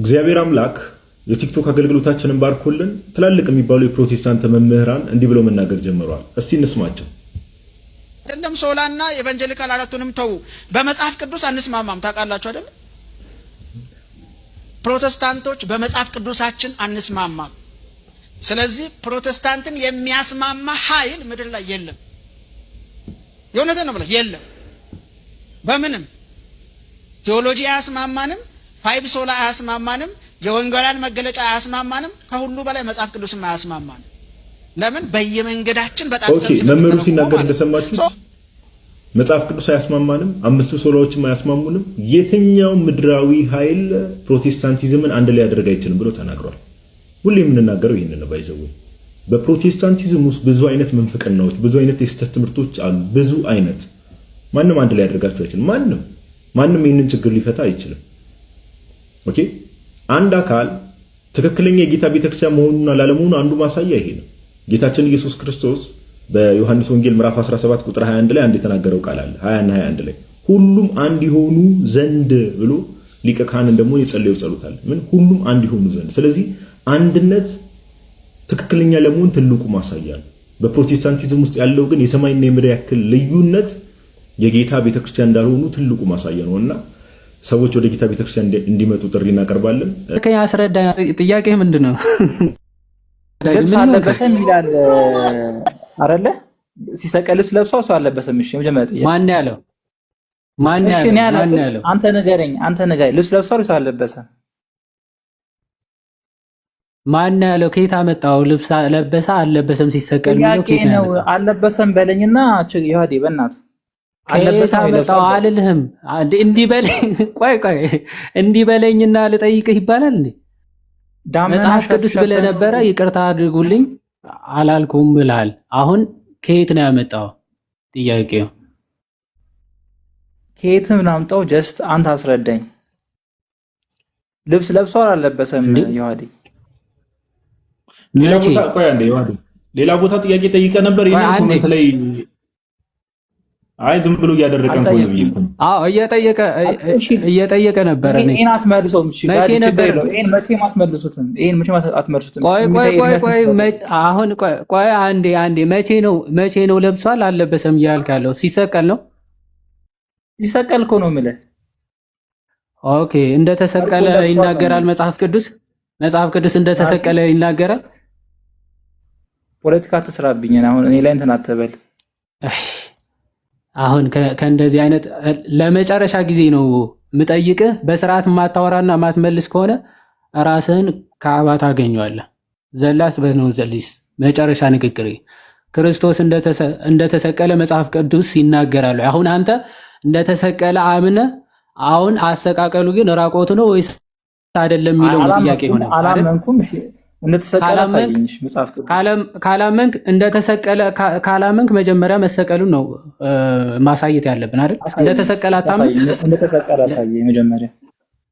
እግዚአብሔር አምላክ የቲክቶክ አገልግሎታችንን ባርኮልን ትላልቅ የሚባሉ የፕሮቴስታንት መምህራን እንዲህ ብለው መናገር ጀምረዋል። እስቲ እንስማቸው። አይደለም ሶላና ኤቫንጀሊካል አራቱንም ተው፣ በመጽሐፍ ቅዱስ አንስማማም። ታውቃላችሁ አይደል? ፕሮቴስታንቶች በመጽሐፍ ቅዱሳችን አንስማማም። ስለዚህ ፕሮቴስታንትን የሚያስማማ ኃይል ምድር ላይ የለም። የእውነቴን ነው ብለ የለም። በምንም ቴዎሎጂ አያስማማንም፣ ፋይቭ ሶላ አያስማማንም፣ የወንጌላን መገለጫ አያስማማንም። ከሁሉ በላይ መጽሐፍ ቅዱስም አያስማማንም። ለምን? በየመንገዳችን በጣም መምህሩ ሲናገር እንደሰማችሁት መጽሐፍ ቅዱስ አያስማማንም፣ አምስቱ ሶላዎችም አያስማሙንም፣ የትኛው ምድራዊ ኃይል ፕሮቴስታንቲዝምን አንድ ላይ ያደርግ አይችልም ብሎ ተናግሯል። ሁሌ የምንናገረው ይህንን ነው። ባይዘው በፕሮቴስታንቲዝም ውስጥ ብዙ አይነት መንፍቅናዎች፣ ብዙ አይነት የስተት ትምህርቶች አሉ። ብዙ አይነት ማንም አንድ ላይ ያደርጋቸው አይችልም። ማንም ይህንን ችግር ሊፈታ አይችልም። ኦኬ፣ አንድ አካል ትክክለኛ የጌታ ቤተክርስቲያን መሆኑና ላለመሆኑ አንዱ ማሳያ ይሄ ነው። ጌታችን ኢየሱስ ክርስቶስ በዮሐንስ ወንጌል ምዕራፍ 17 ቁጥር 21 ላይ አንድ የተናገረው ቃል አለ። 20 እና 21 ላይ ሁሉም አንድ ይሆኑ ዘንድ ብሎ ሊቀ ካህን ደግሞ የጸለየው ጸሎት አለ። ምን? ሁሉም አንድ ይሆኑ ዘንድ። ስለዚህ አንድነት ትክክለኛ ለመሆን ትልቁ ማሳያ ነው። በፕሮቴስታንቲዝም ውስጥ ያለው ግን የሰማይና የምድር ያክል ልዩነት የጌታ ቤተክርስቲያን እንዳልሆኑ ትልቁ ማሳያ ነውና ሰዎች ወደ ጌታ ቤተክርስቲያን እንዲመጡ ጥሪ እናቀርባለን። ያስረዳ። ጥያቄ ምንድነው? ልብስ አለበሰም ይላል አይደለ? ሲሰቀል ልብስ ለብሶ ሰው አለበሰም። እሺ የመጀመሪያ ጥያቄ ማን ያለው? አንተ ንገረኝ። ልብስ ለብሶ ሰው አለበሰም? ማን ያለው? ከየት አመጣው? ልብስ ለበሰ አለበሰም ሲሰቀል ነው? ከየት ነው? አለበሰም በለኝና ይሁዲ በእናት አለበሰም አመጣው አልልህም። እንዲህ በለኝ። ቆይ እንዲህ በለኝና ልጠይቅህ ይባላል እንዴ? መጽሐፍ ቅዱስ ብለህ ነበረ፣ ይቅርታ አድርጉልኝ አላልኩም ብለሃል። አሁን ከየት ነው ያመጣው? ጥያቄው ከየትም ናምጣው። ጀስት አንተ አስረዳኝ። ልብስ ለብሶ አላለበሰም ይሁዲ? ሌላ ቦታ ጥያቄ ጠይቀ ነበር። ይሄን ኮሜንት ላይ አይ ዝም ብሎ እያደረቀን ነው የሚልኩ። አዎ እየጠየቀ ነበር። እኔን አትመልሰውም። እሺ ጋር ችግር የለውም። ይሄን መቼም አትመልሱትም። ቆይ አንዴ መቼ ነው ለብሷል አልለበሰም እያልክ ያለው? ሲሰቀል ነው? ሲሰቀል እኮ ነው የምልህ። ኦኬ፣ እንደተሰቀለ ይናገራል መጽሐፍ ቅዱስ እንደተሰቀለ ይናገራል። ፖለቲካ ተስራብኝ። አሁን እኔ ላይ እንትን አትበል። አሁን ከእንደዚህ አይነት ለመጨረሻ ጊዜ ነው የምጠይቅህ። በስርዓት ማታወራና ማትመልስ ከሆነ ራስህን ከአባ ታገኘዋለህ። ዘላስ በነው ዘሊስ መጨረሻ ንግግር ክርስቶስ እንደተሰቀለ መጽሐፍ ቅዱስ ይናገራል። አሁን አንተ እንደተሰቀለ አምነህ አሁን አሰቃቀሉ ግን ራቆት ነው ወይስ አይደለም የሚለው ጥያቄ ሆነ። አላመንኩም። እሺ እንደተሰቀለ ሳይኝሽ መጽሐፍ ቅዱስ ካላመንክ እንደተሰቀለ ካላመንክ መጀመሪያ መሰቀሉን ነው ማሳየት ያለብን አይደል? እንደተሰቀለ አታምን። እንደተሰቀለ ሳይ መጀመሪያ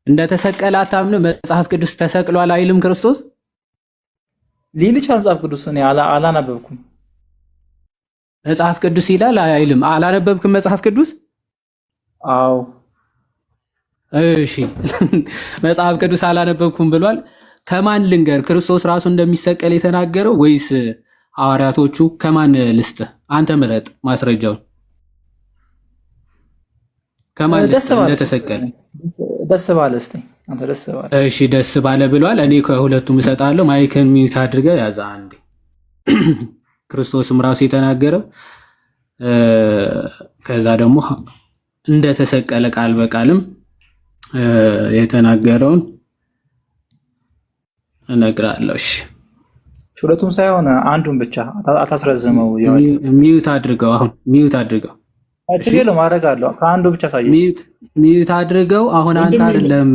እንደተሰቀለ አታምን። መጽሐፍ ቅዱስ ተሰቅሏል አይልም ክርስቶስ ሊል ይችላል። መጽሐፍ ቅዱስ እኔ አላነበብኩም። መጽሐፍ ቅዱስ ይላል አይልም? አላነበብክም መጽሐፍ ቅዱስ? አዎ እሺ መጽሐፍ ቅዱስ አላነበብኩም ብሏል። ከማን ልንገር? ክርስቶስ ራሱ እንደሚሰቀል የተናገረው ወይስ ሐዋርያቶቹ? ከማን ልስጥ? አንተ ምረጥ ማስረጃውን። ከማን ልስጥ እንደተሰቀለ? ደስ ባለ እስቲ አንተ ደስ ባለ። እሺ ደስ ባለ ብሏል። እኔ ከሁለቱም እሰጣለሁ። ማይክን ሚውት አድርገህ ያዛ አንዴ። ክርስቶስም ራሱ የተናገረው ከዛ ደግሞ እንደተሰቀለ ቃል በቃልም የተናገረውን እነግራለሁ። እሺ ሁለቱም ሳይሆን አንዱን ብቻ አታስረዝመው። ሚውት አድርገው። አሁን ሚውት አድርገው። እሺ ለማድረግ አለው። ከአንዱ ብቻ ሳይሆን ሚውት አድርገው። አሁን አንተ አይደለም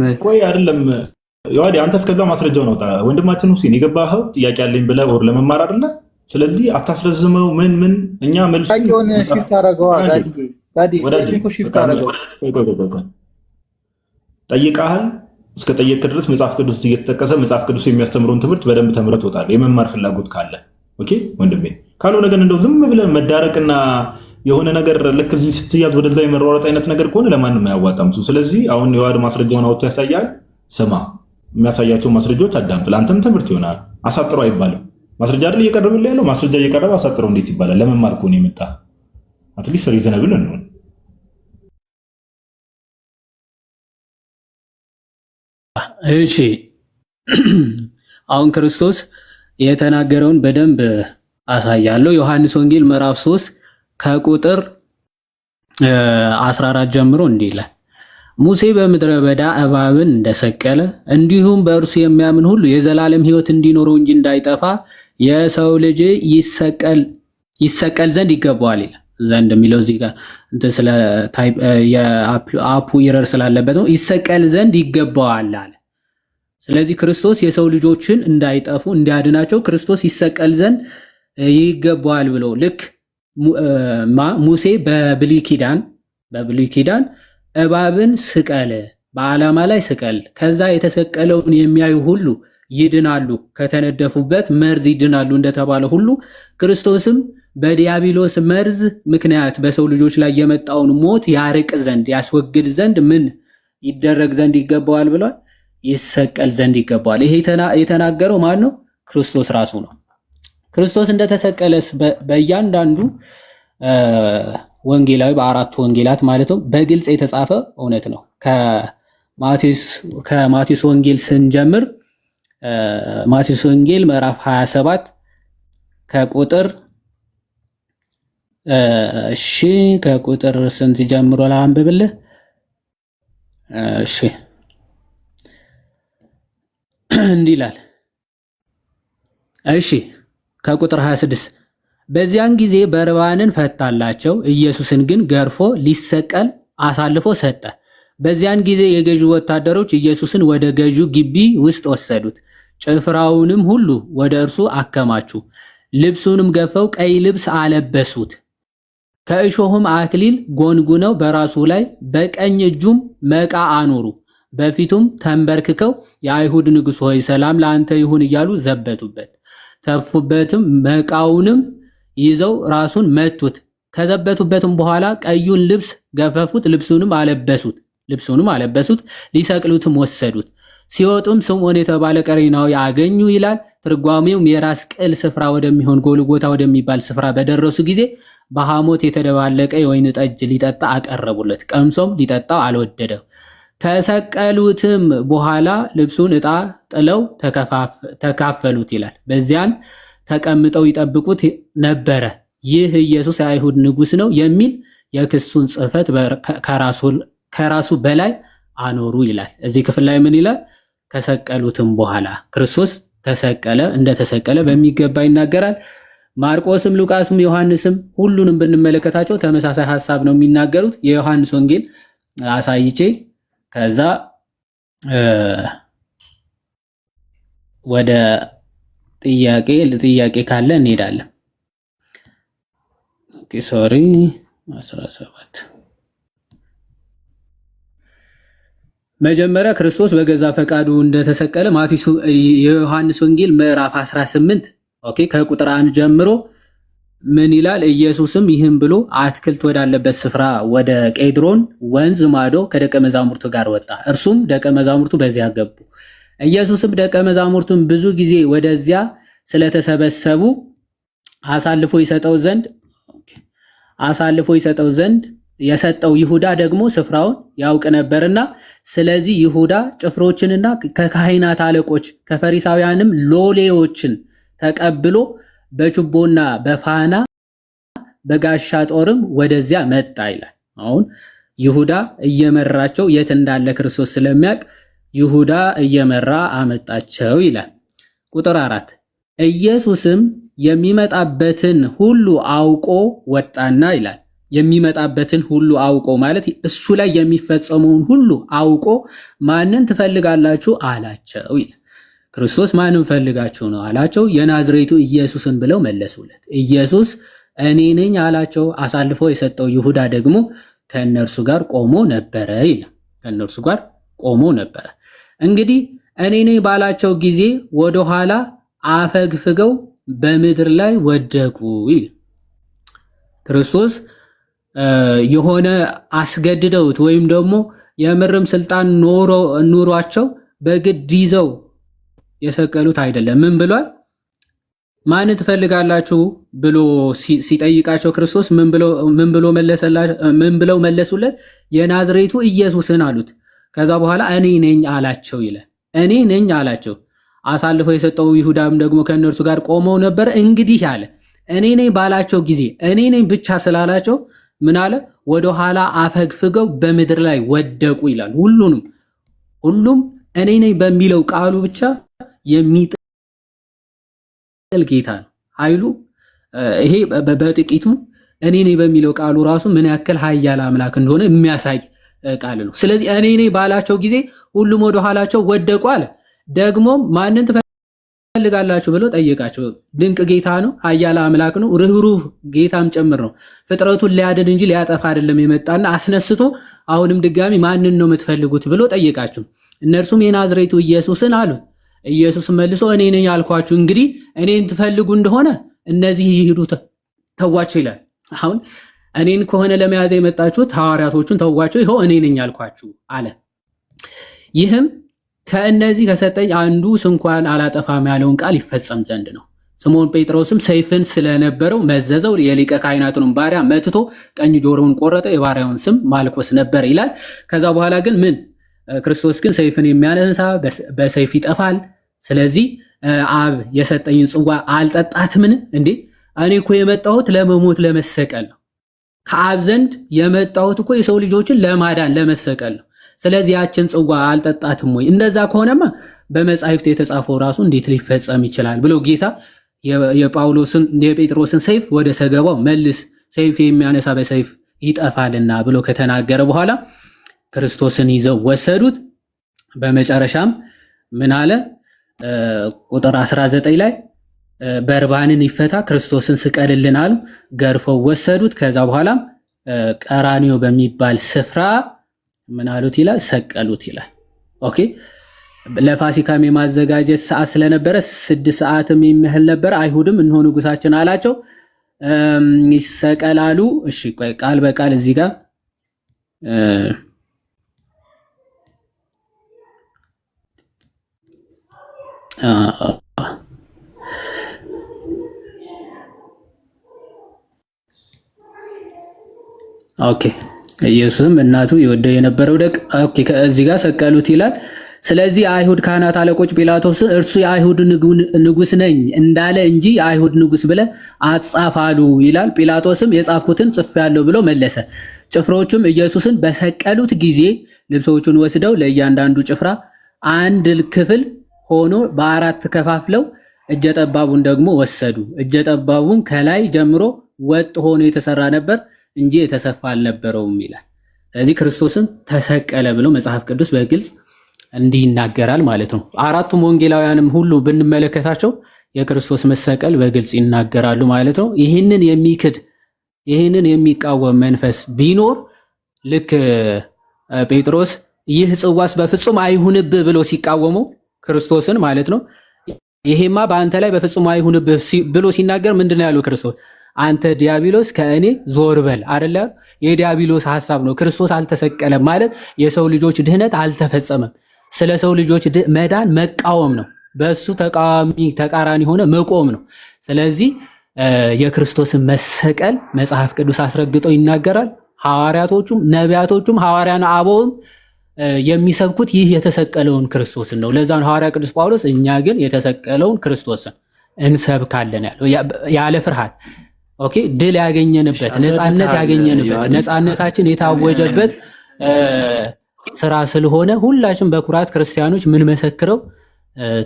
ይዋዲ አንተ እስከዛ ማስረጃውን አውጣ። ወንድማችን ሁሴን የገባኸው ጥያቄ አለኝ ብለህ ወር ለመማር አይደለ? ስለዚህ አታስረዝመው። ምን እኛ መልስ ታቂውን ሽፍት አደረገው። ጋዲ ወዲንኮ ሽፍት አደረገው። ጠይቀሃል። እስከ ጠየቅ ድረስ መጽሐፍ ቅዱስ እየተጠቀሰ መጽሐፍ ቅዱስ የሚያስተምረውን ትምህርት በደንብ ተምረህ ትወጣለህ። የመማር ፍላጎት ካለ ኦኬ ወንድሜ። ካልሆነ ግን እንደው ዝም ብለህ መዳረቅና የሆነ ነገር ልክ ስትያዝ ወደዛ የመሯሯጥ አይነት ነገር ከሆነ ለማንም አያዋጣም። ስለዚህ አሁን የዋድ ማስረጃውን አውጥቶ ያሳያል። ስማ የሚያሳያቸው ማስረጃዎች አዳምጥ። ለአንተም ትምህርት ይሆናል። አሳጥሮ አይባልም። ማስረጃ አይደል እየቀረበልህ ያለው? ማስረጃ እየቀረበ አሳጥሮ እንዴት ይባላል? ለመማር እኮ ነው የመጣ። አትሊስት ሪዘነብል ነው። እሺ አሁን ክርስቶስ የተናገረውን በደንብ አሳያለሁ። ዮሐንስ ወንጌል ምዕራፍ 3 ከቁጥር 14 ጀምሮ እንዲህ ይላል። ሙሴ በምድረ በዳ እባብን እንደሰቀለ እንዲሁም በእርሱ የሚያምን ሁሉ የዘላለም ሕይወት እንዲኖረው እንጂ እንዳይጠፋ የሰው ልጅ ይሰቀል ዘንድ ይገባዋል ይላል። ዘንድ የሚለው እዚህ ጋር እንትን ስለ ታይፕ የአፑ ኢረር ስላለበት ነው። ይሰቀል ዘንድ ይገባዋል አለ። ስለዚህ ክርስቶስ የሰው ልጆችን እንዳይጠፉ እንዲያድናቸው ክርስቶስ ይሰቀል ዘንድ ይገባዋል ብሎ ልክ ሙሴ በብሉይ ኪዳን እባብን ስቀል፣ በዓላማ ላይ ስቀል፣ ከዛ የተሰቀለውን የሚያዩ ሁሉ ይድናሉ፣ ከተነደፉበት መርዝ ይድናሉ እንደተባለ ሁሉ ክርስቶስም በዲያብሎስ መርዝ ምክንያት በሰው ልጆች ላይ የመጣውን ሞት ያርቅ ዘንድ ያስወግድ ዘንድ ምን ይደረግ ዘንድ ይገባዋል ብሏል? ይሰቀል ዘንድ ይገባዋል። ይሄ የተናገረው ማን ነው? ክርስቶስ ራሱ ነው። ክርስቶስ እንደተሰቀለስ በእያንዳንዱ ወንጌላዊ በአራቱ ወንጌላት ማለት ነው በግልጽ የተጻፈ እውነት ነው። ከማቴዎስ ወንጌል ስንጀምር ማቴዎስ ወንጌል ምዕራፍ 27 ከቁጥር ከቁጥር ስንት ጀምሮ ላንብብልህ? እሺ እንዲህ ይላል። እሺ ከቁጥር 26 በዚያን ጊዜ በርባንን ፈታላቸው፣ ኢየሱስን ግን ገርፎ ሊሰቀል አሳልፎ ሰጠ። በዚያን ጊዜ የገዢው ወታደሮች ኢየሱስን ወደ ገዢው ግቢ ውስጥ ወሰዱት፣ ጭፍራውንም ሁሉ ወደ እርሱ አከማቹ። ልብሱንም ገፈው ቀይ ልብስ አለበሱት፣ ከእሾህም አክሊል ጎንጉነው በራሱ ላይ በቀኝ እጁም መቃ አኖሩ። በፊቱም ተንበርክከው የአይሁድ ንጉሥ ሆይ ሰላም ለአንተ ይሁን እያሉ ዘበቱበት። ተፉበትም፣ መቃውንም ይዘው ራሱን መቱት። ከዘበቱበትም በኋላ ቀዩን ልብስ ገፈፉት፣ ልብሱንም አለበሱት፣ ሊሰቅሉትም ወሰዱት። ሲወጡም ስምዖን የተባለ ቀሬናዊ አገኙ ይላል። ትርጓሜውም የራስ ቅል ስፍራ ወደሚሆን ጎልጎታ ወደሚባል ስፍራ በደረሱ ጊዜ በሐሞት የተደባለቀ የወይን ጠጅ ሊጠጣ አቀረቡለት። ቀምሶም ሊጠጣው አልወደደም። ከሰቀሉትም በኋላ ልብሱን ዕጣ ጥለው ተካፈሉት ይላል። በዚያን ተቀምጠው ይጠብቁት ነበረ። ይህ ኢየሱስ የአይሁድ ንጉሥ ነው የሚል የክሱን ጽሕፈት ከራሱ በላይ አኖሩ ይላል። እዚህ ክፍል ላይ ምን ይላል? ከሰቀሉትም በኋላ ክርስቶስ ተሰቀለ፣ እንደተሰቀለ በሚገባ ይናገራል። ማርቆስም ሉቃስም ዮሐንስም ሁሉንም ብንመለከታቸው ተመሳሳይ ሐሳብ ነው የሚናገሩት። የዮሐንስ ወንጌል አሳይቼ ከዛ ወደ ጥያቄ ካለ እንሄዳለን። ሶሪ 17 መጀመሪያ ክርስቶስ በገዛ ፈቃዱ እንደተሰቀለ የዮሐንስ ወንጌል ምዕራፍ 18 ከቁጥር 1 ጀምሮ ምን ይላል? ኢየሱስም ይህን ብሎ አትክልት ወዳለበት ስፍራ ወደ ቄድሮን ወንዝ ማዶ ከደቀ መዛሙርቱ ጋር ወጣ። እርሱም ደቀ መዛሙርቱ በዚያ ገቡ። ኢየሱስም ደቀ መዛሙርቱን ብዙ ጊዜ ወደዚያ ስለተሰበሰቡ አሳልፎ ይሰጠው ዘንድ የሰጠው ይሁዳ ደግሞ ስፍራውን ያውቅ ነበርና፣ ስለዚህ ይሁዳ ጭፍሮችንና ከካህናት አለቆች ከፈሪሳውያንም ሎሌዎችን ተቀብሎ በችቦና በፋና በጋሻ ጦርም ወደዚያ መጣ ይላል። አሁን ይሁዳ እየመራቸው የት እንዳለ ክርስቶስ ስለሚያውቅ ይሁዳ እየመራ አመጣቸው ይላል። ቁጥር 4 ኢየሱስም የሚመጣበትን ሁሉ አውቆ ወጣና ይላል። የሚመጣበትን ሁሉ አውቆ ማለት እሱ ላይ የሚፈጸመውን ሁሉ አውቆ ማንን ትፈልጋላችሁ አላቸው ይላል። ክርስቶስ ማንን ፈልጋችሁ ነው አላቸው። የናዝሬቱ ኢየሱስን ብለው መለሱለት። ኢየሱስ እኔ ነኝ አላቸው። አሳልፎ የሰጠው ይሁዳ ደግሞ ከእነርሱ ጋር ቆሞ ነበረ ይላል። ከእነርሱ ጋር ቆሞ ነበረ። እንግዲህ እኔ ነኝ ባላቸው ጊዜ ወደኋላ አፈግፍገው በምድር ላይ ወደቁ ይላል። ክርስቶስ የሆነ አስገድደውት ወይም ደግሞ የምርም ስልጣን ኑሯቸው በግድ ይዘው የሰቀሉት አይደለም። ምን ብሏል? ማንን ትፈልጋላችሁ ብሎ ሲጠይቃቸው ክርስቶስ ምን ብለው መለሱለት? የናዝሬቱ ኢየሱስን አሉት። ከዛ በኋላ እኔ ነኝ አላቸው ይላል። እኔ ነኝ አላቸው። አሳልፎ የሰጠው ይሁዳም ደግሞ ከእነርሱ ጋር ቆመው ነበር። እንግዲህ አለ እኔ ነኝ ባላቸው ጊዜ እኔ ነኝ ብቻ ስላላቸው ምን አለ? ወደ ኋላ አፈግፍገው በምድር ላይ ወደቁ ይላል። ሁሉም እኔ ነኝ በሚለው ቃሉ ብቻ የሚጥል ጌታ ነው ኃይሉ። ይሄ በጥቂቱ እኔ ነኝ በሚለው ቃሉ ራሱ ምን ያክል ኃያል አምላክ እንደሆነ የሚያሳይ ቃል ነው። ስለዚህ እኔ ነኝ ባላቸው ጊዜ ሁሉም ወደ ኋላቸው ወደቁ አለ። ደግሞ ማንን ትፈልጋላችሁ ብሎ ጠየቃቸው። ድንቅ ጌታ ነው፣ ኃያል አምላክ ነው፣ ርኅሩህ ጌታም ጭምር ነው። ፍጥረቱን ሊያድን እንጂ ሊያጠፋ አይደለም የመጣና አስነስቶ አሁንም ድጋሚ ማንን ነው የምትፈልጉት ብሎ ጠየቃቸው። እነርሱም የናዝሬቱ ኢየሱስን አሉት። ኢየሱስ መልሶ እኔ ነኝ አልኳችሁ፣ እንግዲህ እኔን ትፈልጉ እንደሆነ እነዚህ ይሂዱ ተዋቸው ይላል። አሁን እኔን ከሆነ ለመያዝ የመጣችሁት ሐዋርያቶቹን ተዋቸው፣ ይኸው እኔ ነኝ አልኳችሁ አለ። ይህም ከእነዚህ ከሰጠኝ አንዱ ስንኳን አላጠፋም ያለውን ቃል ይፈጸም ዘንድ ነው። ስምዖን ጴጥሮስም ሰይፍን ስለነበረው መዘዘው፣ የሊቀ ካህናቱንም ባሪያ መትቶ ቀኝ ጆሮውን ቆረጠ፣ የባሪያውን ስም ማልኮስ ነበር ይላል። ከዛ በኋላ ግን ክርስቶስ ግን ሰይፍን የሚያነሳ በሰይፍ ይጠፋል። ስለዚህ አብ የሰጠኝን ጽዋ አልጠጣትምን እንዴ? እኔ እኮ የመጣሁት ለመሞት ለመሰቀል ነው። ከአብ ዘንድ የመጣሁት እኮ የሰው ልጆችን ለማዳን ለመሰቀል ነው። ስለዚህ ያችን ጽዋ አልጠጣትም ወይ? እንደዛ ከሆነማ በመጻሕፍት የተጻፈው ራሱ እንዴት ሊፈጸም ይችላል ብሎ ጌታ የጴጥሮስን ሰይፍ ወደ ሰገባው መልስ፣ ሰይፍ የሚያነሳ በሰይፍ ይጠፋልና ብሎ ከተናገረ በኋላ ክርስቶስን ይዘው ወሰዱት። በመጨረሻም ምን አለ? ቁጥር 19 ላይ በርባንን ይፈታ ክርስቶስን ስቀልልን አሉ። ገርፈው ወሰዱት። ከዛ በኋላም ቀራኒዮ በሚባል ስፍራ ምን አሉት ይላል? ሰቀሉት ይላል። ኦኬ። ለፋሲካም የማዘጋጀት ሰዓት ስለነበረ 6 ሰዓትም የሚያህል ነበር። አይሁድም እነሆ ንጉሳችን አላቸው ይሰቀላሉ። እሺ ቆይ ቃል በቃል እዚህ ጋር ኦኬ። ኢየሱስም እናቱ ይወደው የነበረው ደግ ኦኬ ከዚህ ጋር ሰቀሉት ይላል። ስለዚህ የአይሁድ ካህናት አለቆች ጲላጦስን እርሱ የአይሁድ ንጉስ ነኝ እንዳለ እንጂ የአይሁድ ንጉስ ብለ አትጻፋሉ ይላል። ጲላጦስም የጻፍኩትን ጽፌአለሁ ብሎ መለሰ። ጭፍሮቹም ኢየሱስን በሰቀሉት ጊዜ ልብሶቹን ወስደው ለእያንዳንዱ ጭፍራ አንድ ክፍል ሆኖ በአራት ከፋፍለው እጀ ጠባቡን ደግሞ ወሰዱ። እጀ ጠባቡን ከላይ ጀምሮ ወጥ ሆኖ የተሰራ ነበር እንጂ የተሰፋ አልነበረውም ይላል። ስለዚህ ክርስቶስን ተሰቀለ ብሎ መጽሐፍ ቅዱስ በግልጽ እንዲህ ይናገራል ማለት ነው። አራቱም ወንጌላውያንም ሁሉ ብንመለከታቸው የክርስቶስ መሰቀል በግልጽ ይናገራሉ ማለት ነው። ይህንን የሚክድ ይህንን የሚቃወም መንፈስ ቢኖር ልክ ጴጥሮስ ይህ ጽዋስ በፍጹም አይሁንብህ ብሎ ሲቃወመው ክርስቶስን ማለት ነው። ይሄማ በአንተ ላይ በፍጹም አይሁንብህ ብሎ ሲናገር ምንድነው ያለው ክርስቶስ? አንተ ዲያብሎስ ከእኔ ዞር በል አይደለ? የዲያብሎስ ሐሳብ ነው። ክርስቶስ አልተሰቀለም ማለት የሰው ልጆች ድህነት አልተፈጸመም። ስለ ሰው ልጆች መዳን መቃወም ነው። በሱ ተቃራኒ ሆነ መቆም ነው። ስለዚህ የክርስቶስን መሰቀል መጽሐፍ ቅዱስ አስረግጦ ይናገራል። ሐዋርያቶቹም ነቢያቶቹም ሐዋርያን አበውም የሚሰብኩት ይህ የተሰቀለውን ክርስቶስን ነው። ለዛ ነው ሐዋርያ ቅዱስ ጳውሎስ እኛ ግን የተሰቀለውን ክርስቶስን እንሰብካለን ያለው ያለ ፍርሃት። ኦኬ ድል ያገኘንበት ነፃነት ያገኘንበት ነፃነታችን የታወጀበት ስራ ስለሆነ ሁላችን በኩራት ክርስቲያኖች ምን መሰክረው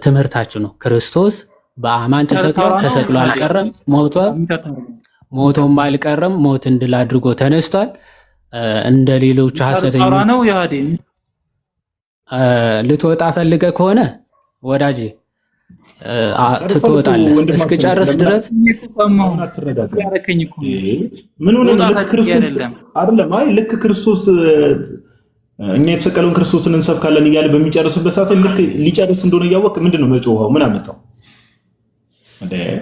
ትምህርታችን ነው። ክርስቶስ በአማን ተሰቅሎ አልቀረም፣ ሞቶም አልቀረም፣ ሞትን ድል አድርጎ ተነስቷል። እንደ ሌሎቹ ሐሰተኞች ነው ያዲ ልትወጣ ፈልገ ከሆነ ወዳጄ ትወጣለህ። እስክጨርስ ድረስ ምን ሆነ? ልክ ክርስቶስ አይደለም። አይ ልክ ክርስቶስ እኛ የተሰቀለውን ክርስቶስን እንሰብካለን እያለ በሚጨርስበት ሰዓት ልክ ሊጨርስ እንደሆነ እያወቅ ምንድነው መጮኸው? ምን አመጣው?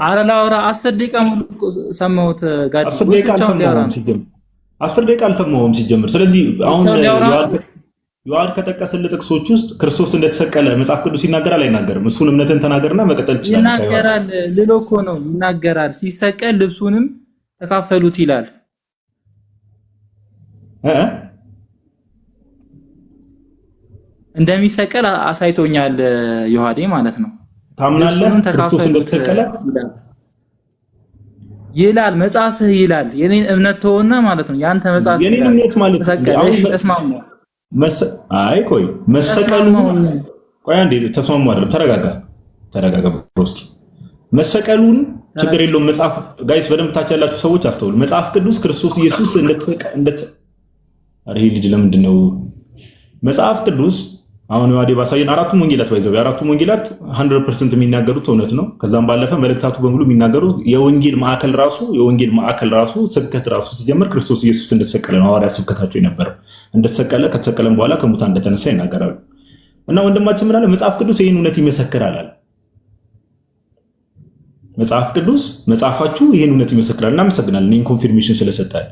አረ ላውራ 10 ደቂቃ ሙሉ ሰማሁት። ጋር 10 ደቂቃ አልሰማሁም ሲጀምር። ስለዚህ አሁን ዮሐድ ከጠቀሰልህ ጥቅሶች ውስጥ ክርስቶስ እንደተሰቀለ መጽሐፍ ቅዱስ ይናገራል አይናገርም? እሱን እምነትን ተናገርና መቀጠል ትችላለህ። ይናገራል ልሎ እኮ ነው ይናገራል። ሲሰቀል ልብሱንም ተካፈሉት ይላል። እንደሚሰቀል አሳይቶኛል ዮሐዴ ማለት ነው። ታምናለህ ክርስቶስ እንደተሰቀለ ይላል መጽሐፍህ ይላል። የኔን እምነት ተወና ማለት ነው ያንተ መጽሐፍ የኔን እምነት ማለት ተሰቀለሽ ተስማሙ። አይ ቆይ መሰቀሉ ቆይ አንዴ ተስማሙ አይደለም። ተረጋጋ ብሮስኪ። መሰቀሉን ችግር የለውም። መጽሐፍ ጋይስ በደንብ ታች ያላችሁ ሰዎች አስተውሉ። መጽሐፍ ቅዱስ ክርስቶስ ኢየሱስ ይሄ ልጅ ለምንድን ነው መጽሐፍ ቅዱስ አሁን ዋዲ ባሳየን አራቱም ወንጌላት ባይዘው አራቱም ወንጌላት 100% የሚናገሩት እውነት ነው። ከዛም ባለፈ መልእክታቱ በሙሉ የሚናገሩት የወንጌል ማዕከል ራሱ ስብከት ራሱ ሲጀምር ክርስቶስ ኢየሱስ እንደተሰቀለ ነው። ሐዋርያት ስብከታቸው የነበረው እንደተሰቀለ ከተሰቀለም በኋላ ከሙታን እንደተነሳ ይናገራሉ። እና ወንድማችን ምን አለ? መጽሐፍ ቅዱስ ይሄን እውነት ይመሰክራል አለ። መጽሐፍ ቅዱስ መጽሐፋችሁ ይሄን እውነት ይመሰክራል። እናመሰግናለን ይሄን ኮንፊርሜሽን ስለሰጣል።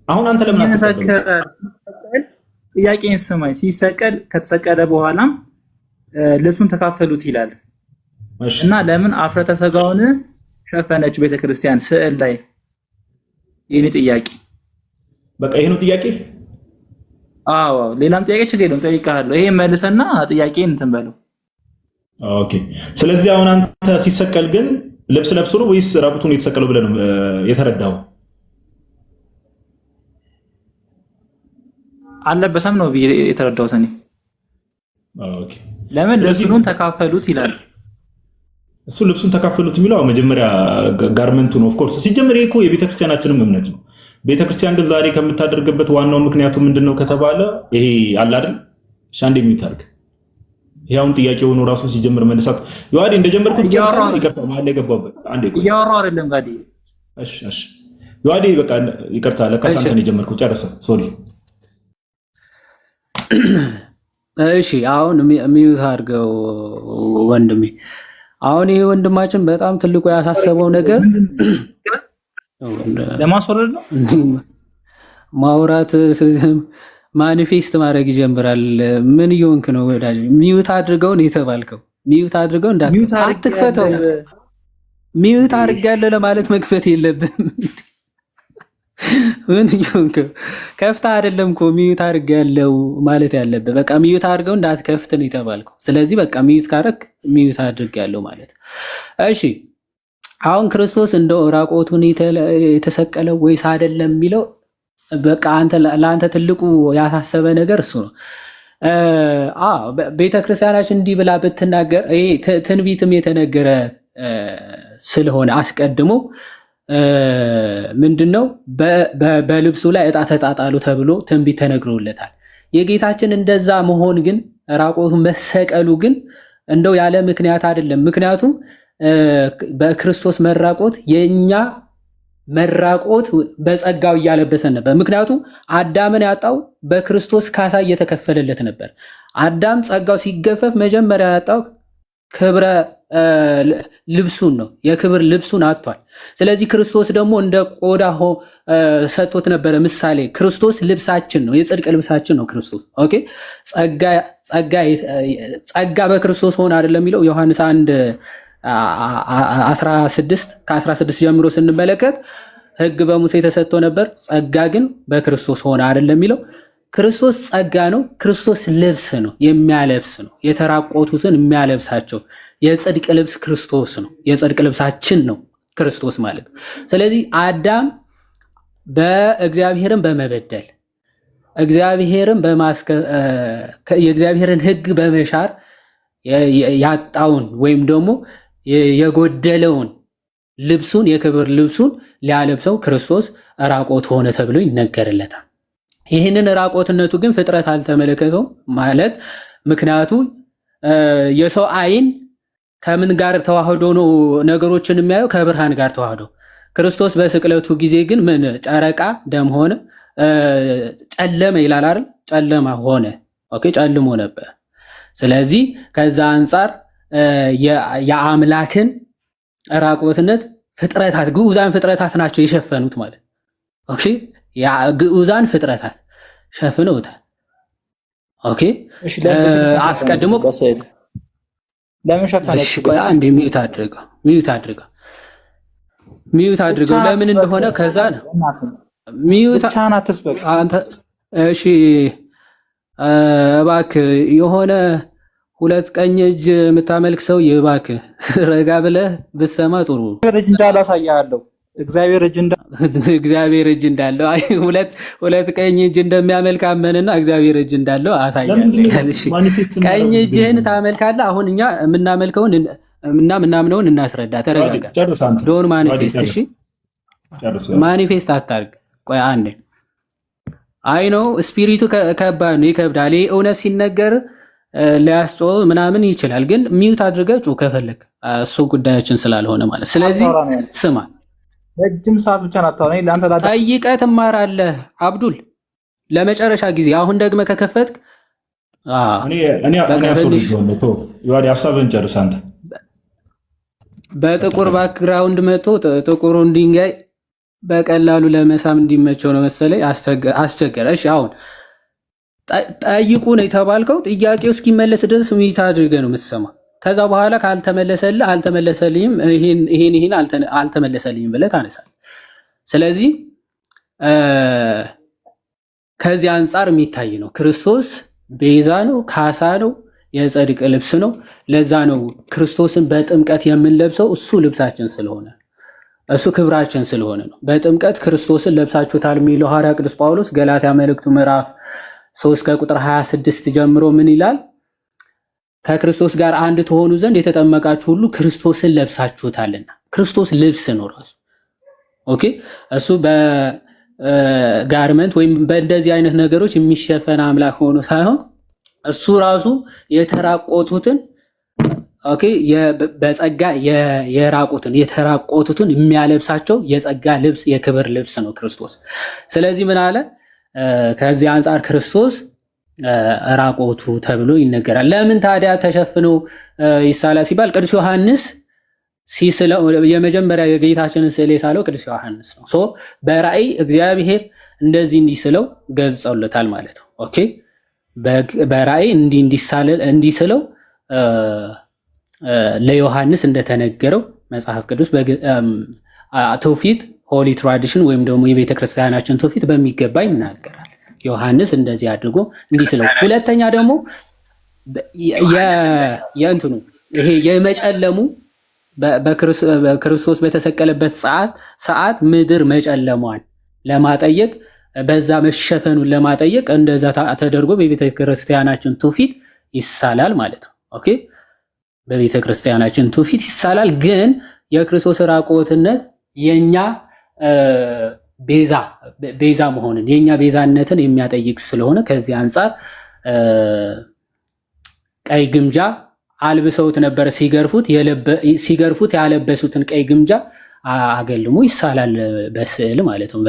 አሁን አንተ ለምን አትቀበል? ጥያቄን ስማኝ። ሲሰቀል ከተሰቀለ በኋላም ልብሱን ተካፈሉት ይላል እና ለምን አፍረተ ሥጋውን ሸፈነች ቤተክርስቲያን ስዕል ላይ? የኔ ጥያቄ በቃ ይሄ ነው ጥያቄ። አዎ ሌላም ጥያቄ ችግር የለውም ጠይቃለሁ። ይሄ መልሰና ጥያቄን እንትን በለው። ኦኬ ስለዚህ አሁን አንተ ሲሰቀል ግን ልብስ ለብሶ ነው ወይስ ራቁቱን የተሰቀለው ብለህ ነው የተረዳው? አልለበሰም ነው የተረዳሁት እኔ። ኦኬ ለምን ልብሱን ተካፈሉት ይላል? እሱ ልብሱን ተካፈሉት የሚለው መጀመሪያ ጋርመንቱ ነው። ኦፍ ኮርስ ሲጀምር ይሄ እኮ የቤተክርስቲያናችንም እምነት ነው። ቤተክርስቲያን ግን ዛሬ ከምታደርግበት ዋናው ምክንያቱ ምንድነው ከተባለ ይሄ አለ አይደል ሻንዴ የሚታርግ ያውን ጥያቄ ሆኖ ራሱ ሲጀምር መነሳት ዮሐዴ እንደጀመርኩት ይቅርታ ማለት የገባበት አንዴ ቆይ ያወራው አይደለም ጋዲ። እሺ ዮሐዴ በቃ ይቅርታ ለካስ አንተ ነው የጀመርኩት ጨረሰ ሶሪ። እሺ አሁን ሚዩት አድርገው ወንድሜ። አሁን ይሄ ወንድማችን በጣም ትልቁ ያሳሰበው ነገር ለማስወረድ ነው ማውራት ማኒፌስት ማድረግ ይጀምራል። ምን እየሆንክ ነው ወዳጅ? ሚዩት አድርገው ነው የተባልከው። ሚዩት አድርገው እንዳትክፈተው። ሚዩት አድርጋለሁ ለማለት መክፈት የለብህም። ምን እየሆንክ ከፍታ አይደለም እኮ ሚዩት አድርጋለሁ ማለት ያለብህ። በቃ ሚዩት አድርገው እንዳትከፍት ነው የተባልከው። ስለዚህ በቃ ሚዩት ካረክ ሚዩት አድርጋለሁ ማለት። እሺ አሁን ክርስቶስ እንደው ራቆቱን የተሰቀለው ወይስ አይደለም የሚለው በቃ ለአንተ ትልቁ ያሳሰበ ነገር እሱ ነው። ቤተክርስቲያናችን እንዲህ ብላ ብትናገር ይሄ ትንቢትም የተነገረ ስለሆነ አስቀድሞ ምንድነው በልብሱ ላይ ዕጣ ተጣጣሉ ተብሎ ትንቢት ተነግሮለታል። የጌታችን እንደዛ መሆን ግን ራቆቱ መሰቀሉ ግን እንደው ያለ ምክንያት አይደለም። ምክንያቱም በክርስቶስ መራቆት የኛ መራቆት በጸጋው እያለበሰን ነበር። ምክንያቱም አዳምን ያጣው በክርስቶስ ካሳ እየተከፈለለት ነበር። አዳም ጸጋው ሲገፈፍ መጀመሪያ ያጣው ክብረ ልብሱን ነው፣ የክብር ልብሱን አጥቷል። ስለዚህ ክርስቶስ ደግሞ እንደ ቆዳ ሰጥቶት ነበረ ምሳሌ። ክርስቶስ ልብሳችን ነው፣ የጽድቅ ልብሳችን ነው ክርስቶስ። ኦኬ ጸጋ በክርስቶስ ሆነ አይደለም የሚለው ዮሐንስ 1:16 ከ16 ጀምሮ ስንመለከት ሕግ በሙሴ ተሰጥቶ ነበር፣ ጸጋ ግን በክርስቶስ ሆነ አይደለም የሚለው። ክርስቶስ ጸጋ ነው፣ ክርስቶስ ልብስ ነው፣ የሚያለብስ ነው። የተራቆቱትን የሚያለብሳቸው የጽድቅ ልብስ ክርስቶስ ነው፣ የጽድቅ ልብሳችን ነው ክርስቶስ ማለት። ስለዚህ አዳም በእግዚአብሔርን በመበደል የእግዚአብሔርን ሕግ በመሻር ያጣውን ወይም ደግሞ የጎደለውን ልብሱን የክብር ልብሱን ሊያለብሰው ክርስቶስ ራቆት ሆነ ተብሎ ይነገርለታል። ይህንን ራቆትነቱ ግን ፍጥረት አልተመለከተውም ማለት ምክንያቱ የሰው ዓይን ከምን ጋር ተዋህዶ ነው ነገሮችን የሚያየው? ከብርሃን ጋር ተዋህዶ። ክርስቶስ በስቅለቱ ጊዜ ግን ምን ጨረቃ ደም ሆነ፣ ጨለመ ይላል አይደል? ጨለማ ሆነ። ኦኬ ጨልሞ ነበር። ስለዚህ ከዛ አንጻር የአምላክን ራቆትነት ፍጥረታት ግዑዛን ፍጥረታት ናቸው የሸፈኑት ማለት። ኦኬ ግዑዛን ፍጥረታት ሸፍነውታል። ኦኬ አስቀድሞ ለምን ሸፈነ? እሺ ቆይ አንዴ ሚዩት አድርገው ለምን እንደሆነ ከዛ ነው ሚዩት ቻና ተስበክ አንተ እሺ እባክህ የሆነ ሁለት ቀኝ እጅ የምታመልክ ሰው እባክህ ረጋ ብለህ ብትሰማ ጥሩ ረጅ እንዳለው አሳያለሁ። እግዚአብሔር እጅ እንዳለው አይ ሁለት ቀኝ እጅ እንደሚያመልክ አመንና እግዚአብሔር እጅ እንዳለው አሳያለሁ። እሺ ቀኝ እጅህን ታመልካለህ። አሁን እኛ የምናመልከውን እና ምናምነውን እናስረዳ። ተረጋጋ። ዶን ማኒፌስት እሺ ማኒፌስት አታርግ። ቆይ አንዴ አይ ነው ስፒሪቱ ከባድ ነው፣ ይከብዳል። ይሄ እውነት ሲነገር ሊያስጮህ ምናምን ይችላል፣ ግን ሚውት አድርገህ ጩህ ከፈለክ፣ እሱ ጉዳያችን ስላልሆነ ማለት። ስለዚህ ስማ ረጅም ሰዓት ብቻ ናታው ለአንተ ጠይቀህ ትማራለህ። አብዱል ለመጨረሻ ጊዜ አሁን ደግመህ ከከፈትክ በጥቁር ባክግራውንድ መጥቶ ጥቁሩን ድንጋይ በቀላሉ ለመሳም እንዲመቸው ነው መሰለኝ አስቸገረ። እሺ አሁን ጠይቁ ነው የተባልከው። ጥያቄው እስኪመለስ ድረስ ሚውት አድርገህ ነው የምትሰማ። ከዛ በኋላ ካልተመለሰልህ አልተመለሰልኝም ይሄን አልተመለሰልኝም ብለህ ታነሳለህ። ስለዚህ ከዚህ አንጻር የሚታይ ነው። ክርስቶስ ቤዛ ነው፣ ካሳ ነው፣ የጽድቅ ልብስ ነው። ለዛ ነው ክርስቶስን በጥምቀት የምንለብሰው። እሱ ልብሳችን ስለሆነ እሱ ክብራችን ስለሆነ ነው። በጥምቀት ክርስቶስን ለብሳችሁታል የሚለው ሐዋርያ ቅዱስ ጳውሎስ ገላትያ መልእክቱ ምዕራፍ 3 ከቁጥር 26 ጀምሮ ምን ይላል? ከክርስቶስ ጋር አንድ ተሆኑ ዘንድ የተጠመቃችሁ ሁሉ ክርስቶስን ለብሳችሁታልና። ክርስቶስ ልብስ ነው ራሱ። ኦኬ እሱ በጋርመንት ወይም በእንደዚህ አይነት ነገሮች የሚሸፈን አምላክ ሆኖ ሳይሆን እሱ ራሱ የተራቆቱትን ኦኬ በጸጋ የተራቆቱትን የሚያለብሳቸው የጸጋ ልብስ የክብር ልብስ ነው ክርስቶስ። ስለዚህ ምን አለ? ከዚህ አንጻር ክርስቶስ ራቆቱ ተብሎ ይነገራል። ለምን ታዲያ ተሸፍኖ ይሳላል ሲባል ቅዱስ ዮሐንስ ሲስለው የመጀመሪያ የጌታችንን ስዕል የሳለው ቅዱስ ዮሐንስ ነው። ሶ በራእይ እግዚአብሔር እንደዚህ እንዲስለው ገልጸውለታል ማለት ነው። ኦኬ በራእይ እንዲስለው ለዮሐንስ እንደተነገረው መጽሐፍ ቅዱስ ትውፊት ሆሊ ትራዲሽን ወይም ደግሞ የቤተ ክርስቲያናችን ትውፊት በሚገባ ይናገራል። ዮሐንስ እንደዚህ አድርጎ እንዲስለው። ሁለተኛ ደግሞ የእንትኑ ይሄ የመጨለሙ በክርስቶስ በተሰቀለበት ሰዓት ምድር መጨለሟን ለማጠየቅ በዛ መሸፈኑን ለማጠየቅ እንደዛ ተደርጎ በቤተ ክርስቲያናችን ትውፊት ይሳላል ማለት ነው። ኦኬ በቤተ ክርስቲያናችን ትውፊት ይሳላል። ግን የክርስቶስ ራቆትነት የኛ ቤዛ መሆንን የኛ ቤዛነትን የሚያጠይቅ ስለሆነ ከዚህ አንጻር ቀይ ግምጃ አልብሰውት ነበር ሲገርፉት ያለበሱትን ቀይ ግምጃ አገልሞ ይሳላል በስዕል ማለት ነው።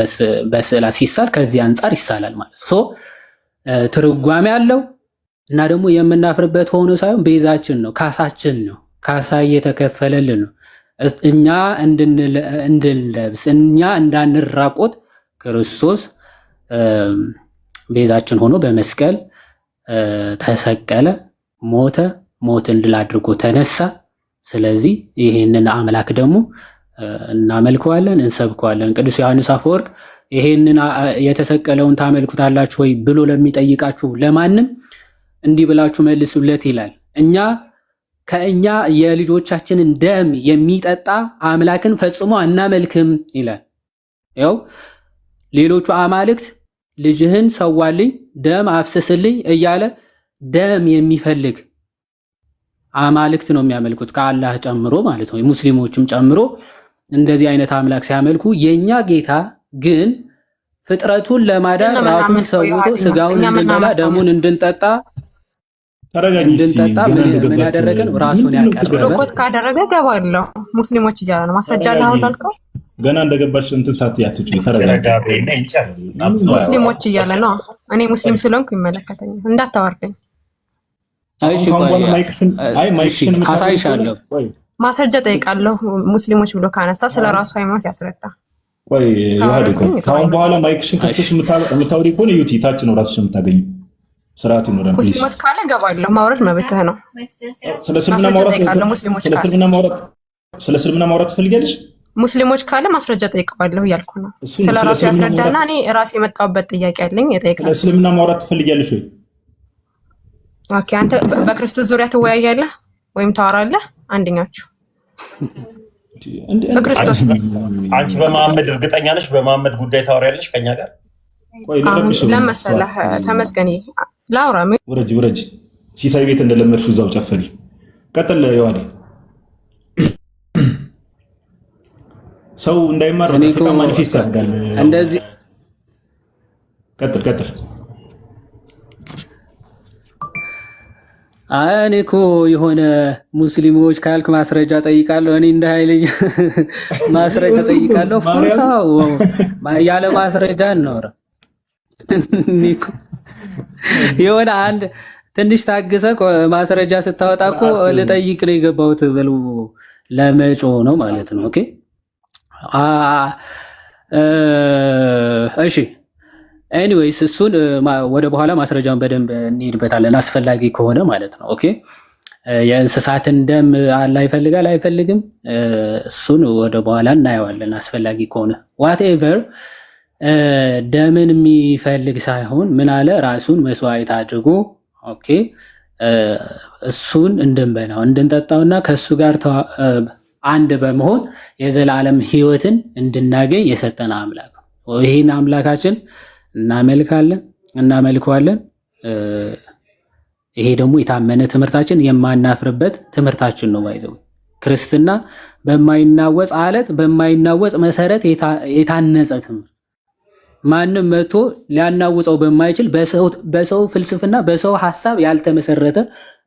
በስዕላ ሲሳል ከዚህ አንጻር ይሳላል ማለት ነው። ትርጓሜ ያለው እና ደግሞ የምናፍርበት ሆኖ ሳይሆን ቤዛችን ነው፣ ካሳችን ነው። ካሳ እየተከፈለልን ነው። እኛ እንድንለብስ እኛ እንዳንራቆት ክርስቶስ ቤዛችን ሆኖ በመስቀል ተሰቀለ፣ ሞተ፣ ሞትን ድል አድርጎ ተነሳ። ስለዚህ ይሄንን አምላክ ደግሞ እናመልከዋለን፣ እንሰብከዋለን። ቅዱስ ዮሐንስ አፈወርቅ ይሄንን የተሰቀለውን ታመልኩታላችሁ ወይ ብሎ ለሚጠይቃችሁ ለማንም እንዲህ ብላችሁ መልሱለት ይላል። ከእኛ የልጆቻችንን ደም የሚጠጣ አምላክን ፈጽሞ አናመልክም ይላል። ያው ሌሎቹ አማልክት ልጅህን ሰዋልኝ፣ ደም አፍስስልኝ እያለ ደም የሚፈልግ አማልክት ነው የሚያመልኩት ከአላህ ጨምሮ ማለት ነው። ሙስሊሞችም ጨምሮ እንደዚህ አይነት አምላክ ሲያመልኩ፣ የኛ ጌታ ግን ፍጥረቱን ለማዳን ራሱን ሰውቶ ስጋውን እንድንበላ ደሙን እንድንጠጣ ምን ያደረገን ራሱን ያቀረበ ዶኮት ካደረገ ገባለሁ። ሙስሊሞች እያለ ነው ማስረጃ አለ። አሁን ላልከው ገና እንደገባሽ እንትን ሳትያትጪ ተረጋጋ። ሙስሊሞች እያለ ነው። እኔ ሙስሊም ስለሆንኩ ይመለከተኛል፣ እንዳታወርደኝ። እሺ አሳይሻለሁ፣ ማስረጃ ጠይቃለሁ። ሙስሊሞች ብሎ ካነሳ ስለ ራሱ ሃይማኖት ያስረዳ። ቆይ ይሄ ከአሁን በኋላ ማይክሽን ከፍተሽ የምታወሪ ከሆነ ዩቲ ታች ነው ራስሽ የምታገኙ። ስርዓት ይኖረን። ሙስሊሞች ካለ ገባለሁ፣ ማውረድ መብትህ ነው። ስለ እስልምና ማውራት ትፈልጊያለሽ? ሙስሊሞች ካለ ማስረጃ ጠይቀዋለሁ እያልኩ ነው። ስለ ራሱ ያስረዳና እኔ ራሴ የመጣሁበት ጥያቄ አለኝ እጠይቃለሁ። ስለ እስልምና ማውራት ትፈልጊያለሽ ወይ? ኦኬ፣ አንተ በክርስቶስ ዙሪያ ትወያያለህ ወይም ታወራለህ? አንደኛችሁ በክርስቶስ አንቺ በመሐመድ እርግጠኛ ነሽ? በመሐመድ ጉዳይ ታወሪያለሽ ከኛ ጋር? ለመሰለህ ተመስገን ላውራ። ውረጅ ሲሳይ ቤት እንደለመድሽው እዛው ጨፈሪ። ቀጥል ዮሐዴ። ሰው እንዳይማር በተፈቃ ማኒፌስት ያደርጋል እንደዚህ። ቀጥል። እኔ እኮ የሆነ ሙስሊሞች ካልክ ማስረጃ ጠይቃለሁ። እኔ እንደ ኃይለኛ ማስረጃ ጠይቃለሁ። ፎርሳው ያለ ማስረጃ ነው። የሆነ አንድ ትንሽ ታግሰ ማስረጃ ስታወጣ እኮ ልጠይቅ ነው የገባሁት ብሎ ለመጮ ነው ማለት ነው። ኦኬ እሺ ኤኒዌይስ እሱን ወደ በኋላ ማስረጃውን በደንብ እንሄድበታለን አስፈላጊ ከሆነ ማለት ነው። ኦኬ የእንስሳትን ደም አላህ ይፈልጋል አይፈልግም? እሱን ወደ በኋላ እናየዋለን አስፈላጊ ከሆነ ዋትኤቨር። ደምን የሚፈልግ ሳይሆን ምን አለ ራሱን መስዋዕት አድርጎ ኦኬ እሱን እንድንበላው እንድንጠጣውና ከሱ ጋር አንድ በመሆን የዘላለም ሕይወትን እንድናገኝ የሰጠን አምላክ ነው። ይሄን አምላካችን እናመልከዋለን። ይሄ ደግሞ የታመነ ትምህርታችን የማናፍርበት ትምህርታችን ነው። ባይዘው ክርስትና በማይናወጽ አለት በማይናወጽ መሰረት የታነጸ ትምህርት ማንም መቶ ሊያናውጸው በማይችል በሰው ፍልስፍና በሰው ሐሳብ ያልተመሰረተ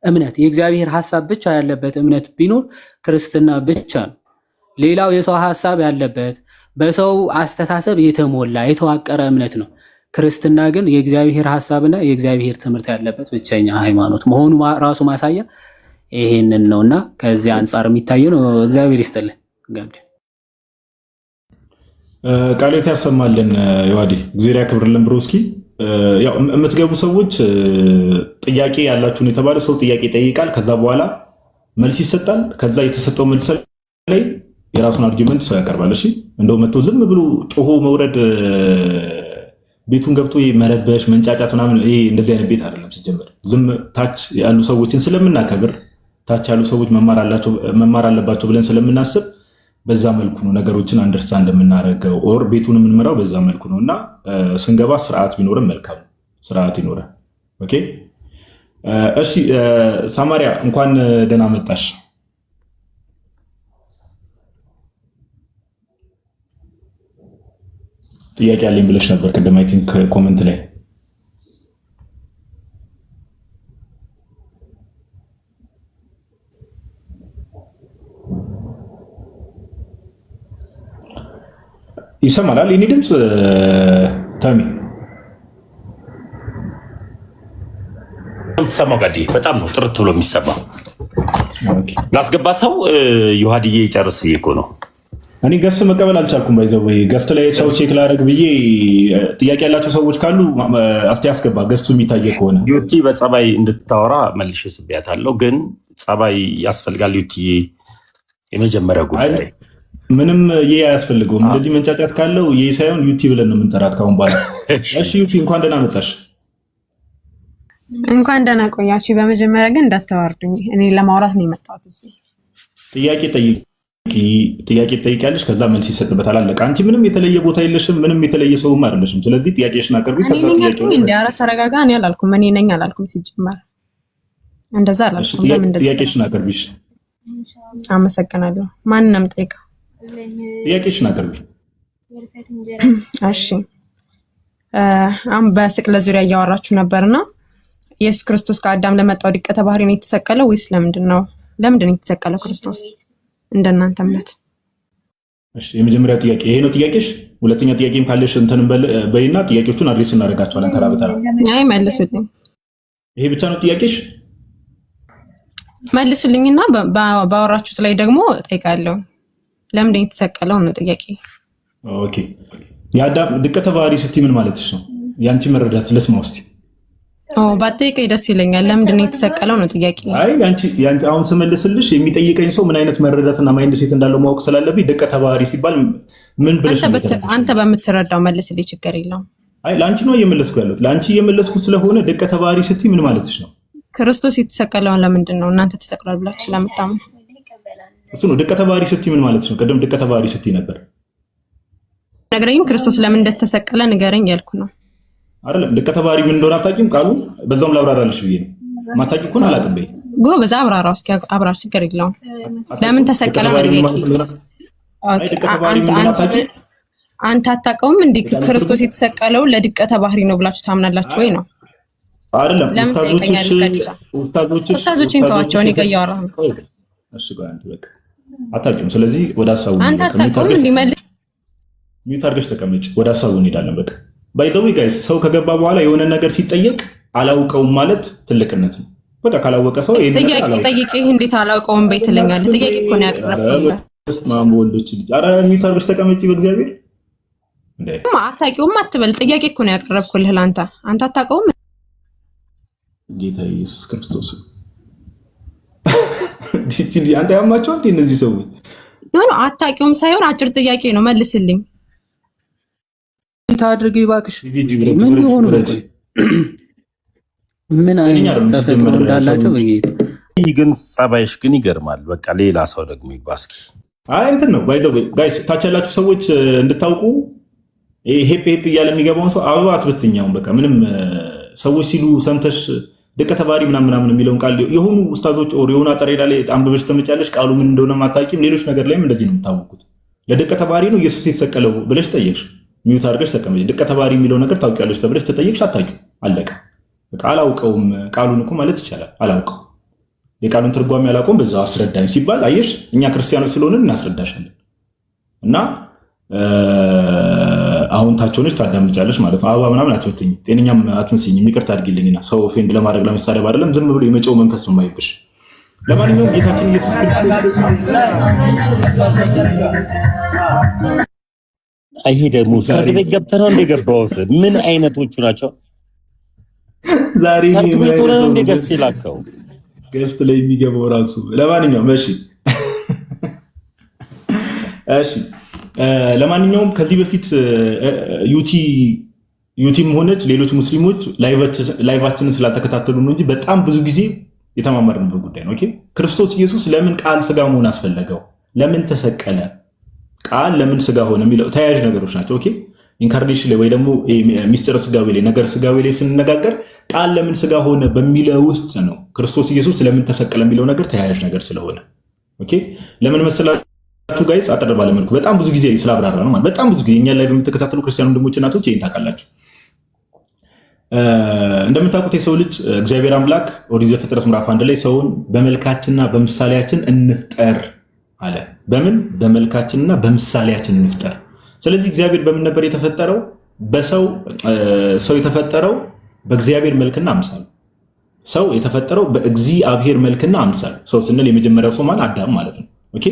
እምነት የእግዚአብሔር ሐሳብ ብቻ ያለበት እምነት ቢኖር ክርስትና ብቻ ነው። ሌላው የሰው ሐሳብ ያለበት በሰው አስተሳሰብ የተሞላ የተዋቀረ እምነት ነው። ክርስትና ግን የእግዚአብሔር ሐሳብና የእግዚአብሔር ትምህርት ያለበት ብቸኛ ሃይማኖት መሆኑ ራሱ ማሳያ ይሄንን ነውና ከዚህ አንፃር የሚታየው ነው። እግዚአብሔር ይስጥልን። ጋብዲ ቃሌት ያሰማልን። ዮሐዴ እግዚአብሔር ያክብርልን። ብሮስኪ ያው የምትገቡ ሰዎች ጥያቄ ያላችሁን የተባለ ሰው ጥያቄ ይጠይቃል። ከዛ በኋላ መልስ ይሰጣል። ከዛ የተሰጠው መልስ ላይ የራሱን አርጊመንት ሰው ያቀርባል። እሺ እንደው መጥቶ ዝም ብሎ ጮሆ መውረድ ቤቱን ገብቶ መረበሽ መንጫጫት ምናምን ይሄ እንደዚህ አይነት ቤት አይደለም። ሲጀምር ዝም ታች ያሉ ሰዎችን ስለምናከብር ታች ያሉ ሰዎች መማር አለባቸው ብለን ስለምናስብ በዛ መልኩ ነው ነገሮችን አንደርስታንድ የምናደርገው ኦር ቤቱን የምንመራው በዛ መልኩ ነው እና ስንገባ ስርዓት ቢኖርም መልካም ስርዓት ይኖረ። ኦኬ እሺ ሳማሪያ እንኳን ደህና መጣሽ። ጥያቄ አለኝ ብለሽ ነበር ቅድም አይ ቲንክ ኮሜንት ላይ። ይሰማል የኔ ድምፅ? ታሚ ሰማው ጋዲ በጣም ነው ጥርት ብሎ የሚሰማው። ላስገባ ሰው ዮሐድዬ ጨርስ ብዬ እኮ ነው። እኔ ገስት መቀበል አልቻልኩም። ባይዘው ገስት ላይ ሰው ቼክ ላደርግ ብዬ ጥያቄ ያላቸው ሰዎች ካሉ እስቲ አስገባ ገስቱ የሚታየ ከሆነ። ዩቲ በጸባይ እንድታወራ መልሼ ስቤያታለሁ፣ ግን ጸባይ ያስፈልጋል። ዩቲ የመጀመሪያ ጉዳይ ምንም ይሄ አያስፈልገውም። እንደዚህ መንጫጫት ካለው ይሄ ሳይሆን ዩቲ ብለን ነው የምንጠራት ካሁን በኋላ። እሺ ዩቲ እንኳን ደህና መጣሽ። እንኳን ደህና ቆያችሁ። በመጀመሪያ ግን እንዳታዋርዱኝ፣ እኔ ለማውራት ነው የመጣሁት። እዚህ ጥያቄ ትጠይቂያለሽ፣ ከዛ መልስ ይሰጥበታል። አለቀ። አንቺ ምንም የተለየ ቦታ የለሽም፣ ምንም የተለየ ሰውም አይደለሽም። ስለዚህ ጥያቄሽን አቅርቢ። እኔ ነኝ አልኩኝ እንዴ? ኧረ ተረጋጋ። እኔ አላልኩም፣ እኔ ነኝ አላልኩም። ሲጀመር እንደዛ አላልኩም። ለምን እንደዛ? ጥያቄሽን አቅርቢሽ። አመሰግናለሁ። ማንን ነው የምጠይቀው? ጥያቄሽን አቅርቢ። እሺ አሁን በስቅለት ዙሪያ እያወራችሁ ነበርና ኢየሱስ ክርስቶስ ከአዳም ለመጣው ድቀተ ባህሪ ነው የተሰቀለው ወይስ ለምንድን ነው የተሰቀለው ክርስቶስ እንደናንተ እምነት? እሺ የመጀመሪያ ጥያቄ ይሄ ነው ጥያቄሽ። ሁለተኛ ጥያቄም ካለሽ እንትን በይና ጥያቄዎቹን አድሬስ እናደርጋቸዋለን ተራ በተራ። አይ መልሱልኝ። ይሄ ብቻ ነው ጥያቄሽ? መልሱልኝና ባወራችሁት ላይ ደግሞ እጠይቃለሁ። ለምንድን የተሰቀለው ነው ጥያቄ። ኦኬ የአዳም ድቀተ ባህሪ ስትይ ምን ማለትሽ ነው? ያንቺ መረዳት ለስማ ውስጥ ባጠይቀኝ ደስ ይለኛል። ለምንድን ነው የተሰቀለው ነው ጥያቄ። አይ ያንቺ አሁን ስመልስልሽ የሚጠይቀኝ ሰው ምን አይነት መረዳትና ማይንድ ሴት እንዳለው ማወቅ ስላለብኝ ድቀ ተባሪ ሲባል ምን ብለሽ አንተ በምትረዳው መልስልኝ፣ ችግር የለውም። አይ ለአንቺ ነው እየመለስኩ ያለሁት። ለአንቺ እየመለስኩ ስለሆነ ድቀ ተባሪ ስትይ ምን ማለትሽ ነው? ክርስቶስ የተሰቀለውን ለምንድን ነው እናንተ ተሰቅሏል ብላችሁ ስለምታምኑ እሱ ነው። ድቀ ተባሪ ስትይ ምን ማለትሽ ነው? ቀደም ድቀ ተባሪ ስትይ ነበር። ነገረኝ። ክርስቶስ ለምን እንደተሰቀለ ንገረኝ ያልኩ ነው አይደለም። ድቀ ተባሪ ምን እንደሆነ አታውቂም? ቃሉ በዛውም ላብራራልሽ ብዬ ነው። ማታውቂ እኮ አላውቅም በይ። ጎበዝ አብራራው እስኪ አብራር፣ ችግር የለውም። ለምን ተሰቀለ ነው ጥያቄ። አንተ አታውቀውም እንዴ? ክርስቶስ የተሰቀለው ለድቀተ ባህሪ ነው ብላችሁ ታምናላችሁ ወይ ነው? አይደለም። ኡስታዞችን ተዋቸው፣ እኔ ጋር እያወራሁ ነው። እሺ ጋር አንተ በቃ አታውቂም። ስለዚህ ወደ ሐሳቡ አንተ አታውቀውም እንዴ? መልስ ሚውት አድርገሽ ተቀመጭ። ወደ ሐሳቡ እንሄዳለን። በቃ ባይ ዘ ዌይ ጋይስ፣ ሰው ከገባ በኋላ የሆነ ነገር ሲጠየቅ አላውቀውም ማለት ትልቅነት ነው። በቃ ካላወቀ ሰው ይሄን ነገር ጠይቄ እንዴት አላውቀውም በይ ትለኛለህ? ጥያቄ እኮ ነው ያቀረብኩልህ። ማን ወልዶች ልጅ ኧረ ሚውት አድርገሽ ተቀመጪ በእግዚአብሔር። እንዴ አታውቂውም አትበል። ጥያቄ እኮ ነው ያቀረብኩልህ ለአንተ። አንተ አታውቀውም። ጌታ ኢየሱስ ክርስቶስ ዲቲ አንተ ያማቸው እንዴ እነዚህ ሰዎች? ኖ አታውቂውም ሳይሆን አጭር ጥያቄ ነው መልስልኝ። ታድርጊ እባክሽ። ምን ይሆኑ ምን አይነት ተፈጥሮ እንዳላቸው በጌታ ግን ጸባይሽ ግን ይገርማል። በቃ ሌላ ሰው ደግሞ ይባስኪ። አይ እንትን ነው ባይ ዘ ዌይ ጋይስ፣ ታች ያላችሁ ሰዎች እንድታውቁ ሄፕ ሄፕ እያለ የሚገባውን ሰው አበባ አትበትኛውን። በቃ ምንም ሰዎች ሲሉ ሰምተሽ ድቀ ተባሪ ምናምን የሚለውን ቃል የሆኑ ኡስታዞች ኦር የሆነ አጠሬዳ ላይ አንበበሽ ተመጫለሽ፣ ቃሉ ምን እንደሆነ ማታውቂም። ሌሎች ነገር ላይም እንደዚህ ነው የምታወቁት። ለድቀ ተባሪ ነው ኢየሱስ የተሰቀለው ብለሽ ጠየቅሽ፣ ሚውት አድርገሽ ተቀመጪ። ድቀ ተባሪ የሚለው ነገር ታውቂያለሽ ተብለሽ ተጠየቅሽ፣ አታውቂም። አለቀ በቃ። አላውቀውም ቃሉን እኮ ማለት ይቻላል። አላውቀው የቃሉን ትርጓሜ አላውቀውም በዛው አስረዳኝ ሲባል አየሽ፣ እኛ ክርስቲያኖች ስለሆንን እናስረዳሻለን። እና አሁን ታቸውነሽ ታዳምጫለሽ ማለት ነው። አበባ ምናምን አትበትኝ፣ ጤነኛም አትመስኝም። ይቅርታ አድርጊልኝና ሰው ኦፌንድ ለማድረግ ለመሳደብ አይደለም፣ ዝም ብሎ የመጨው መንፈስ ነው የማይብሽ። ለማንኛውም ጌታችን ኢየሱስ ክርስቶስ ይሄ ደግሞ ሰርግ ቤት ገብተህ ነው እንደገባው ምን አይነቶቹ ናቸው? ዛሬ ሰርግ ቤት ሆነህ እንደ ገስት ይላከው ገስት ላይ የሚገባው ራሱ። ለማንኛውም እሺ ለማንኛውም ከዚህ በፊት ዩቲም ሆነች ሌሎች ሙስሊሞች ላይቫችንን ስላልተከታተሉ ነው እንጂ በጣም ብዙ ጊዜ የተማማርንበት ጉዳይ ነው። ኦኬ ክርስቶስ ኢየሱስ ለምን ቃል ስጋ መሆን አስፈለገው? ለምን ተሰቀለ? ቃል ለምን ስጋ ሆነ የሚለው ተያያዥ ነገሮች ናቸው። ኦኬ ኢንካርኔሽን ላይ ወይ ደግሞ ሚስጥረ ስጋዌ ላይ ነገር ስጋዌ ላይ ስንነጋገር ቃል ለምን ስጋ ሆነ በሚለው ውስጥ ነው ክርስቶስ ኢየሱስ ለምን ተሰቀለ የሚለው ነገር ተያያዥ ነገር ስለሆነ። ኦኬ ለምን መሰላችሁ ጋይስ? አጠር ባለ መልኩ በጣም ብዙ ጊዜ ስላብራራ ነው ማለት በጣም ብዙ ጊዜ እኛ ላይ በምትከታተሉ ክርስቲያን ወንድሞች እናቶች ይሄን ታውቃላችሁ። እንደምታውቁት የሰው ልጅ እግዚአብሔር አምላክ ኦሪት ዘፍጥረት ምዕራፍ 1 ላይ ሰውን በመልካችንና በምሳሌያችን እንፍጠር አለ። በምን በመልካችንና በምሳሌያችን እንፍጠር። ስለዚህ እግዚአብሔር በምን ነበር የተፈጠረው? ሰው የተፈጠረው በእግዚአብሔር መልክና አምሳል። ሰው የተፈጠረው በእግዚአብሔር መልክና አምሳል። ሰው ስንል የመጀመሪያው ሰው ማን? አዳም ማለት ነው። ኦኬ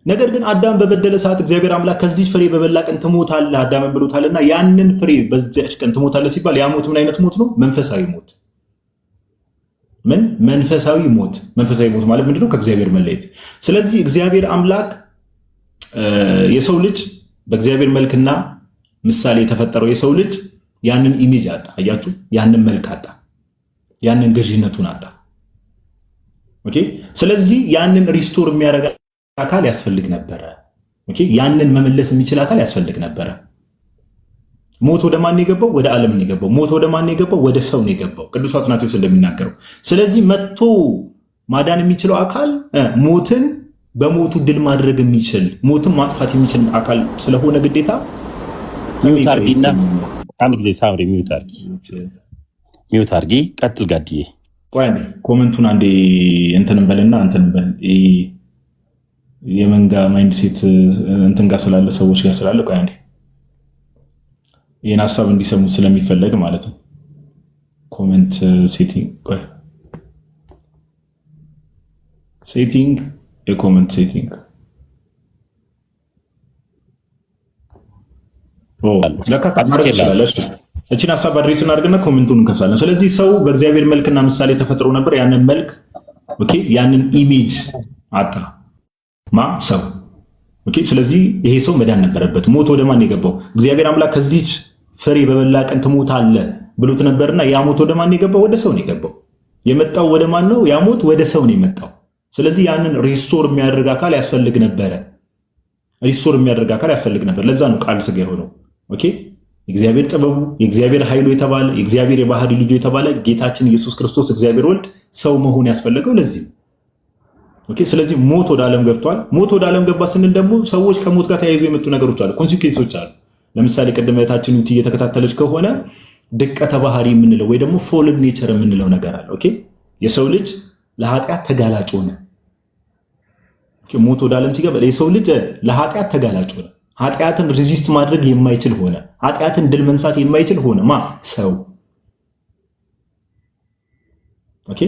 ነገር ግን አዳም በበደለ ሰዓት እግዚአብሔር አምላክ ከዚህ ፍሬ በበላ ቀን ትሞታለህ አዳምን ብሎታልና ያንን ፍሬ በዚያች ቀን ትሞታለህ ሲባል ያ ሞት ምን አይነት ሞት ነው? መንፈሳዊ ሞት። ምን መንፈሳዊ ሞት? መንፈሳዊ ሞት ማለት ምንድነው? ከእግዚአብሔር መለየት። ስለዚህ እግዚአብሔር አምላክ የሰው ልጅ በእግዚአብሔር መልክና ምሳሌ የተፈጠረው የሰው ልጅ ያንን ኢሜጅ አጣ። አያችሁ? ያንን መልክ አጣ፣ ያንን ገዢነቱን አጣ። ኦኬ ስለዚህ ያንን ሪስቶር የሚያደርግ አካል ያስፈልግ ነበረ። ኦኬ ያንን መመለስ የሚችል አካል ያስፈልግ ነበረ። ሞት ወደ ማን የገባው? ወደ ዓለም ነው የገባው። ሞት ወደ ማን የገባው? ወደ ሰው ነው የገባው፣ ቅዱስ አትናቴዎስ እንደሚናገረው። ስለዚህ መጥቶ ማዳን የሚችለው አካል ሞትን በሞቱ ድል ማድረግ የሚችል ሞትን ማጥፋት የሚችል አካል ስለሆነ ግዴታ ሚውት አርጊና አንድ ጊዜ ሳምሪ ሚውት አርጊ። ቀጥል ጋድዬ። ቆይ ኮመንቱን አንዴ እንትንም በልና እንትንም በል የመንጋ ማይንድ ሴት እንትን ጋር ስላለ ሰዎች ጋር ስላለ ቆይ አንዴ ይሄን ሐሳብ እንዲሰሙ ስለሚፈለግ ማለት ነው። ኮሜንት ሴቲንግ ቆይ ሴቲንግ የኮሜንት ሴቲንግ ለካ ታማር ይችላል። እቺን ሐሳብ አድሬስ እናድርግና ኮሜንቱን እንከፍታለን። ስለዚህ ሰው በእግዚአብሔር መልክና ምሳሌ ተፈጥሮ ነበር። ያንን መልክ ኦኬ፣ ያንን ኢሜጅ አጣ ሰው ኦኬ። ስለዚህ ይሄ ሰው መዳን ነበረበት። ሞት ወደ ማን የገባው? እግዚአብሔር አምላክ ከዚች ፍሬ በበላ ቀን ትሞታለህ ብሎት ነበርና ያ ሞት ወደ ማን የገባው? ወደ ሰው ነው የገባው። የመጣው ወደ ማን ነው? ያ ሞት ወደ ሰው ነው የመጣው። ስለዚህ ያንን ሪስቶር የሚያደርግ አካል ያስፈልግ ነበረ። ሪስቶር የሚያደርግ አካል ያስፈልግ ነበር። ለዛ ነው ቃል ሥጋ የሆነው ኦኬ። የእግዚአብሔር ጥበቡ የእግዚአብሔር ኃይሉ የተባለ የእግዚአብሔር የባህሪ ልጁ የተባለ ጌታችን ኢየሱስ ክርስቶስ እግዚአብሔር ወልድ ሰው መሆን ያስፈልገው ለዚህ ኦኬ። ስለዚህ ሞት ወደ ዓለም ገብቷል። ሞት ወደ ዓለም ገባ ስንል ደግሞ ሰዎች ከሞት ጋር ተያይዞ የመጡ ነገሮች አሉ፣ ኮንሲኩዌንሶች አሉ። ለምሳሌ ቅድም እህታችን ዩቲ እየተከታተለች ከሆነ ድቀተ ባህሪ የምንለው ወይ ደግሞ ፎልን ኔቸር የምንለው ነገር አለ ኦኬ። የሰው ልጅ ለኃጢአት ተጋላጭ ሆነ። ሞት ወደ ዓለም ሲገባ የሰው ልጅ ለኃጢአት ተጋላጭ ሆነ። ኃጢአትን ሪዚስት ማድረግ የማይችል ሆነ። ኃጢአትን ድል መንሳት የማይችል ሆነ ሰው ኦኬ።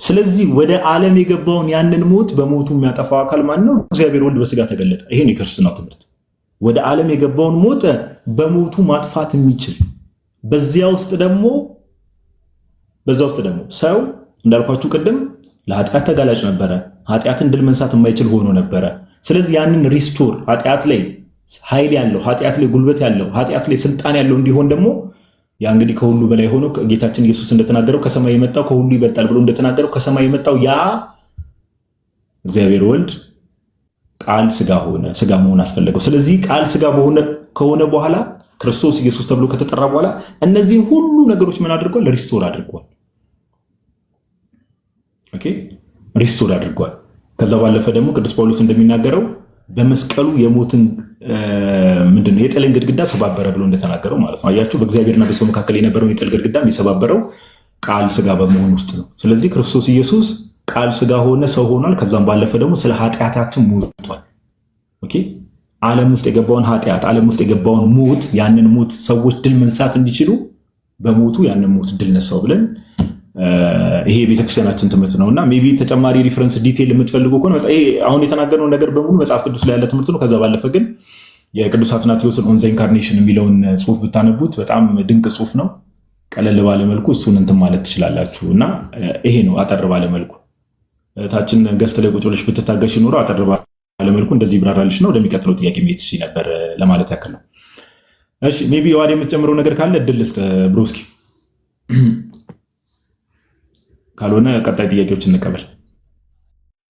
ስለዚህ ወደ ዓለም የገባውን ያንን ሞት በሞቱ የሚያጠፋው አካል ማን ነው? እግዚአብሔር ወልድ በስጋ ተገለጠ። ይሄን የክርስትናው ትምህርት ወደ ዓለም የገባውን ሞት በሞቱ ማጥፋት የሚችል በዛ ውስጥ ደግሞ ሰው እንዳልኳችሁ ቅድም ለኃጢአት ተጋላጭ ነበረ። ኃጢአትን ድል መንሳት የማይችል ሆኖ ነበረ። ስለዚህ ያንን ሪስቶር ኃጢአት ላይ ኃይል ያለው ኃጢአት ላይ ጉልበት ያለው ኃጢአት ላይ ስልጣን ያለው እንዲሆን ደግሞ ያ እንግዲህ ከሁሉ በላይ ሆኖ ጌታችን ኢየሱስ እንደተናገረው ከሰማይ የመጣው ከሁሉ ይበልጣል ብሎ እንደተናገረው ከሰማይ የመጣው ያ እግዚአብሔር ወልድ ቃል ሥጋ ሆነ። ሥጋ መሆን አስፈለገው። ስለዚህ ቃል ሥጋ ከሆነ በኋላ ክርስቶስ ኢየሱስ ተብሎ ከተጠራ በኋላ እነዚህን ሁሉ ነገሮች ምን አድርጓል? ሪስቶር አድርጓል። ኦኬ፣ ሪስቶር አድርጓል። ከዛ ባለፈ ደግሞ ቅዱስ ጳውሎስ እንደሚናገረው በመስቀሉ የሞትን ምንድነው የጥልን ግድግዳ ሰባበረ ብሎ እንደተናገረው ማለት ነው። አያችሁ፣ በእግዚአብሔርና በሰው መካከል የነበረውን የጥል ግድግዳ የሰባበረው ቃል ሥጋ በመሆን ውስጥ ነው። ስለዚህ ክርስቶስ ኢየሱስ ቃል ሥጋ ሆነ፣ ሰው ሆኗል። ከዛም ባለፈ ደግሞ ስለ ኃጢአታችን ሞቷል። ኦኬ፣ ዓለም ውስጥ የገባውን ኃጢአት፣ ዓለም ውስጥ የገባውን ሞት፣ ያንን ሞት ሰዎች ድል መንሳት እንዲችሉ በሞቱ ያንን ሞት ድል ነሳው ብለን ይሄ ቤተክርስቲያናችን ትምህርት ነውና ሜይ ቢ ተጨማሪ ሪፈረንስ ዲቴል የምትፈልጉ ከሆነ ይሄ አሁን የተናገረው ነገር በሙሉ መጽሐፍ ቅዱስ ላይ ያለ ትምህርት ነው። ከዛ ባለፈ ግን የቅዱስ አትናቴዎስን ኦን ዘ ኢንካርኔሽን የሚለውን ጽሁፍ ብታነቡት በጣም ድንቅ ጽሁፍ ነው። ቀለል ባለ መልኩ እሱን እንትን ማለት ትችላላችሁ እና ይሄ ነው አጠር ባለ መልኩ ታችን ገስት ላይ ቁጭ ብለሽ ብትታገሽ ይኖረው አጠር ባለ መልኩ እንደዚህ ይብራራልሽ ነው። ወደሚቀጥለው ጥያቄ መሄድ ትችይ ነበር ለማለት ያክል ነው። እሺ ሜይ ቢ ዋዴ የምትጨምረው ነገር ካለ እድል ልስጥ ብሮስኪ፣ ካልሆነ ቀጣይ ጥያቄዎች እንቀበል።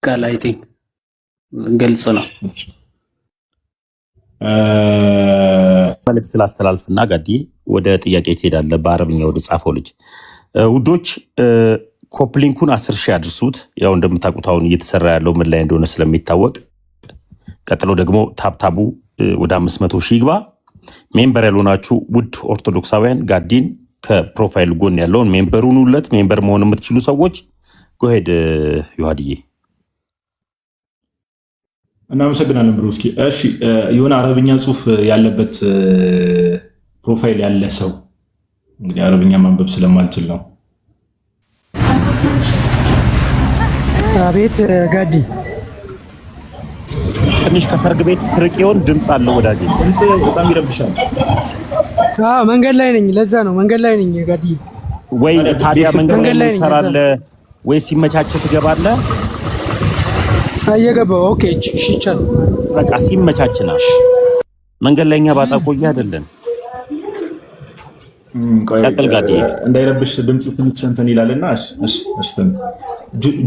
ቃል አይ ቲንክ ግልጽ ነው። መልእክት ላስተላልፍና ጋዲ ወደ ጥያቄ ትሄዳለህ። በአረብኛ ወደ ጻፈው ልጅ ውዶች ኮፕሊንኩን 10 ሺህ አድርሱት። ያው እንደምታውቁት አሁን እየተሰራ ያለው ምን ላይ እንደሆነ ስለሚታወቅ፣ ቀጥሎ ደግሞ ታብታቡ ወደ 500 ሺህ ይግባ። ሜምበር ያልሆናችሁ ውድ ኦርቶዶክሳውያን ጋዲን ከፕሮፋይል ጎን ያለውን ሜምበሩን ሁለት ሜምበር መሆን የምትችሉ ሰዎች ጎሄድ ዮሐድዬ እናመሰግናለን ብሮስኪ። እሺ የሆነ አረብኛ ጽሁፍ ያለበት ፕሮፋይል ያለ ሰው እንግዲህ አረብኛ ማንበብ ስለማልችል ነው። አቤት ጋዲ፣ ትንሽ ከሰርግ ቤት ትርቂውን ድምፅ አለው ወዳጅ፣ ድምፅ በጣም ይረብሻል። መንገድ ላይ ነኝ፣ ለዛ ነው መንገድ ላይ ነኝ ጋዲ። ወይ ታዲያ መንገድ ላይ ትሰራለህ ወይ ሲመቻቸህ ትገባለህ? እየገባሁ ኦኬ፣ ይቻላል። በቃ ሲመቻችና መንገድ ላይ እኛ ባጣቆየ አይደለም። ቀጥል ጋዲ፣ እንዳይረብሽ ድምፁ ትንሽ እንትን ይላልና። እሺ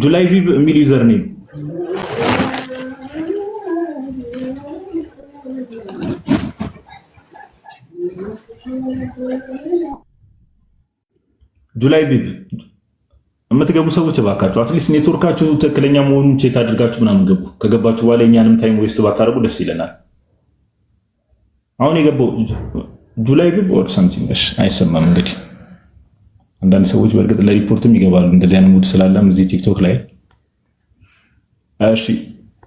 ጁላይ ቢብ የሚል ዩዘር ኔም ጁላይ ቢብ የምትገቡ ሰዎች እባካችሁ አትሊስት ኔትወርካችሁ ትክክለኛ መሆኑን ቼክ አድርጋችሁ ምናምን ገቡ። ከገባችሁ በኋላ እኛንም ታይም ዌስት ባታደርጉ ደስ ይለናል። አሁን የገባው ጁላይ ቢብ ኦር ሳምቲንግ አይሰማም። እንግዲህ አንዳንድ ሰዎች በእርግጥ ለሪፖርትም ይገባሉ እንደዚህ አይነት ሙድ ስላለም እዚህ ቲክቶክ ላይ። እሺ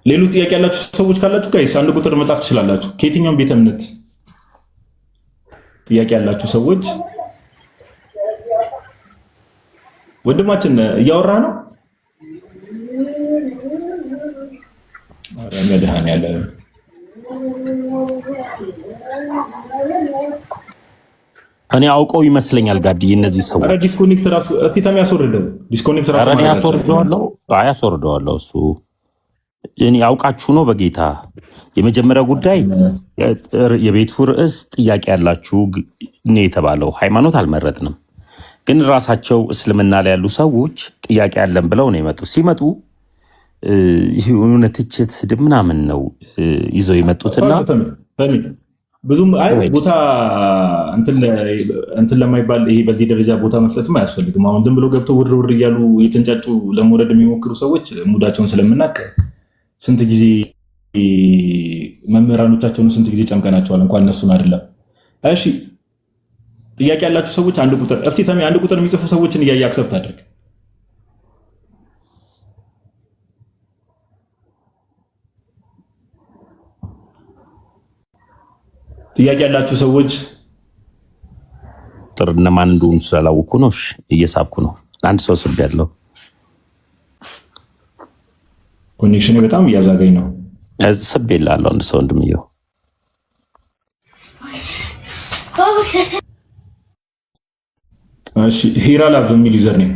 ሌሎች ጥያቄ ያላችሁ ሰዎች ካላችሁ ጋይስ አንድ ቁጥር መጻፍ ትችላላችሁ። ከየትኛውም ቤተ እምነት ጥያቄ ያላችሁ ሰዎች ወንድማችን እያወራ ነው። አረ መድኃኒዓለም እኔ አውቀው ይመስለኛል ጋዲ እነዚህ ሰዎች አረ ዲስኮኔክት ራሱ እፊታም ያስወርደው ዲስኮኔክት ራሱ አረ ያስወርደዋለሁ እሱ እኔ አውቃችሁ ነው በጌታ የመጀመሪያው ጉዳይ የቤቱ ርዕስ ጥያቄ ያላችሁ ነው የተባለው ሃይማኖት አልመረጥንም ግን ራሳቸው እስልምና ላይ ያሉ ሰዎች ጥያቄ ያለን ብለው ነው የመጡት ሲመጡ ይሁን ትችት ስድብ ምናምን ነው ይዘው የመጡትና ብዙም አይ ቦታ እንትን ለማይባል ይሄ በዚህ ደረጃ ቦታ መስጠትም አያስፈልግም አሁን ዝም ብሎ ገብተው ውርውር እያሉ የተንጫጩ ለመውረድ የሚሞክሩ ሰዎች ሙዳቸውን ስለምናቅ ስንት ጊዜ መምህራኖቻቸውን ስንት ጊዜ ጨምቀናቸዋል እንኳን እነሱን አይደለም እሺ ጥያቄ ያላችሁ ሰዎች አንድ ቁጥር እስቲ ተሚ አንድ ቁጥር የሚጽፉ ሰዎችን እያየ አክሰፕት አድርግ ጥያቄ ያላችሁ ሰዎች ጥርነ ማን እንደሆኑ ስላላወኩ ነው እየሳብኩ ነው አንድ ሰው ስብ ያለው ኮኔክሽን በጣም እያዛገኝ ነው ስብ ይላል አንድ ሰው እንደምየው እሺ ሂራላቭ የሚል ዩዘር ነው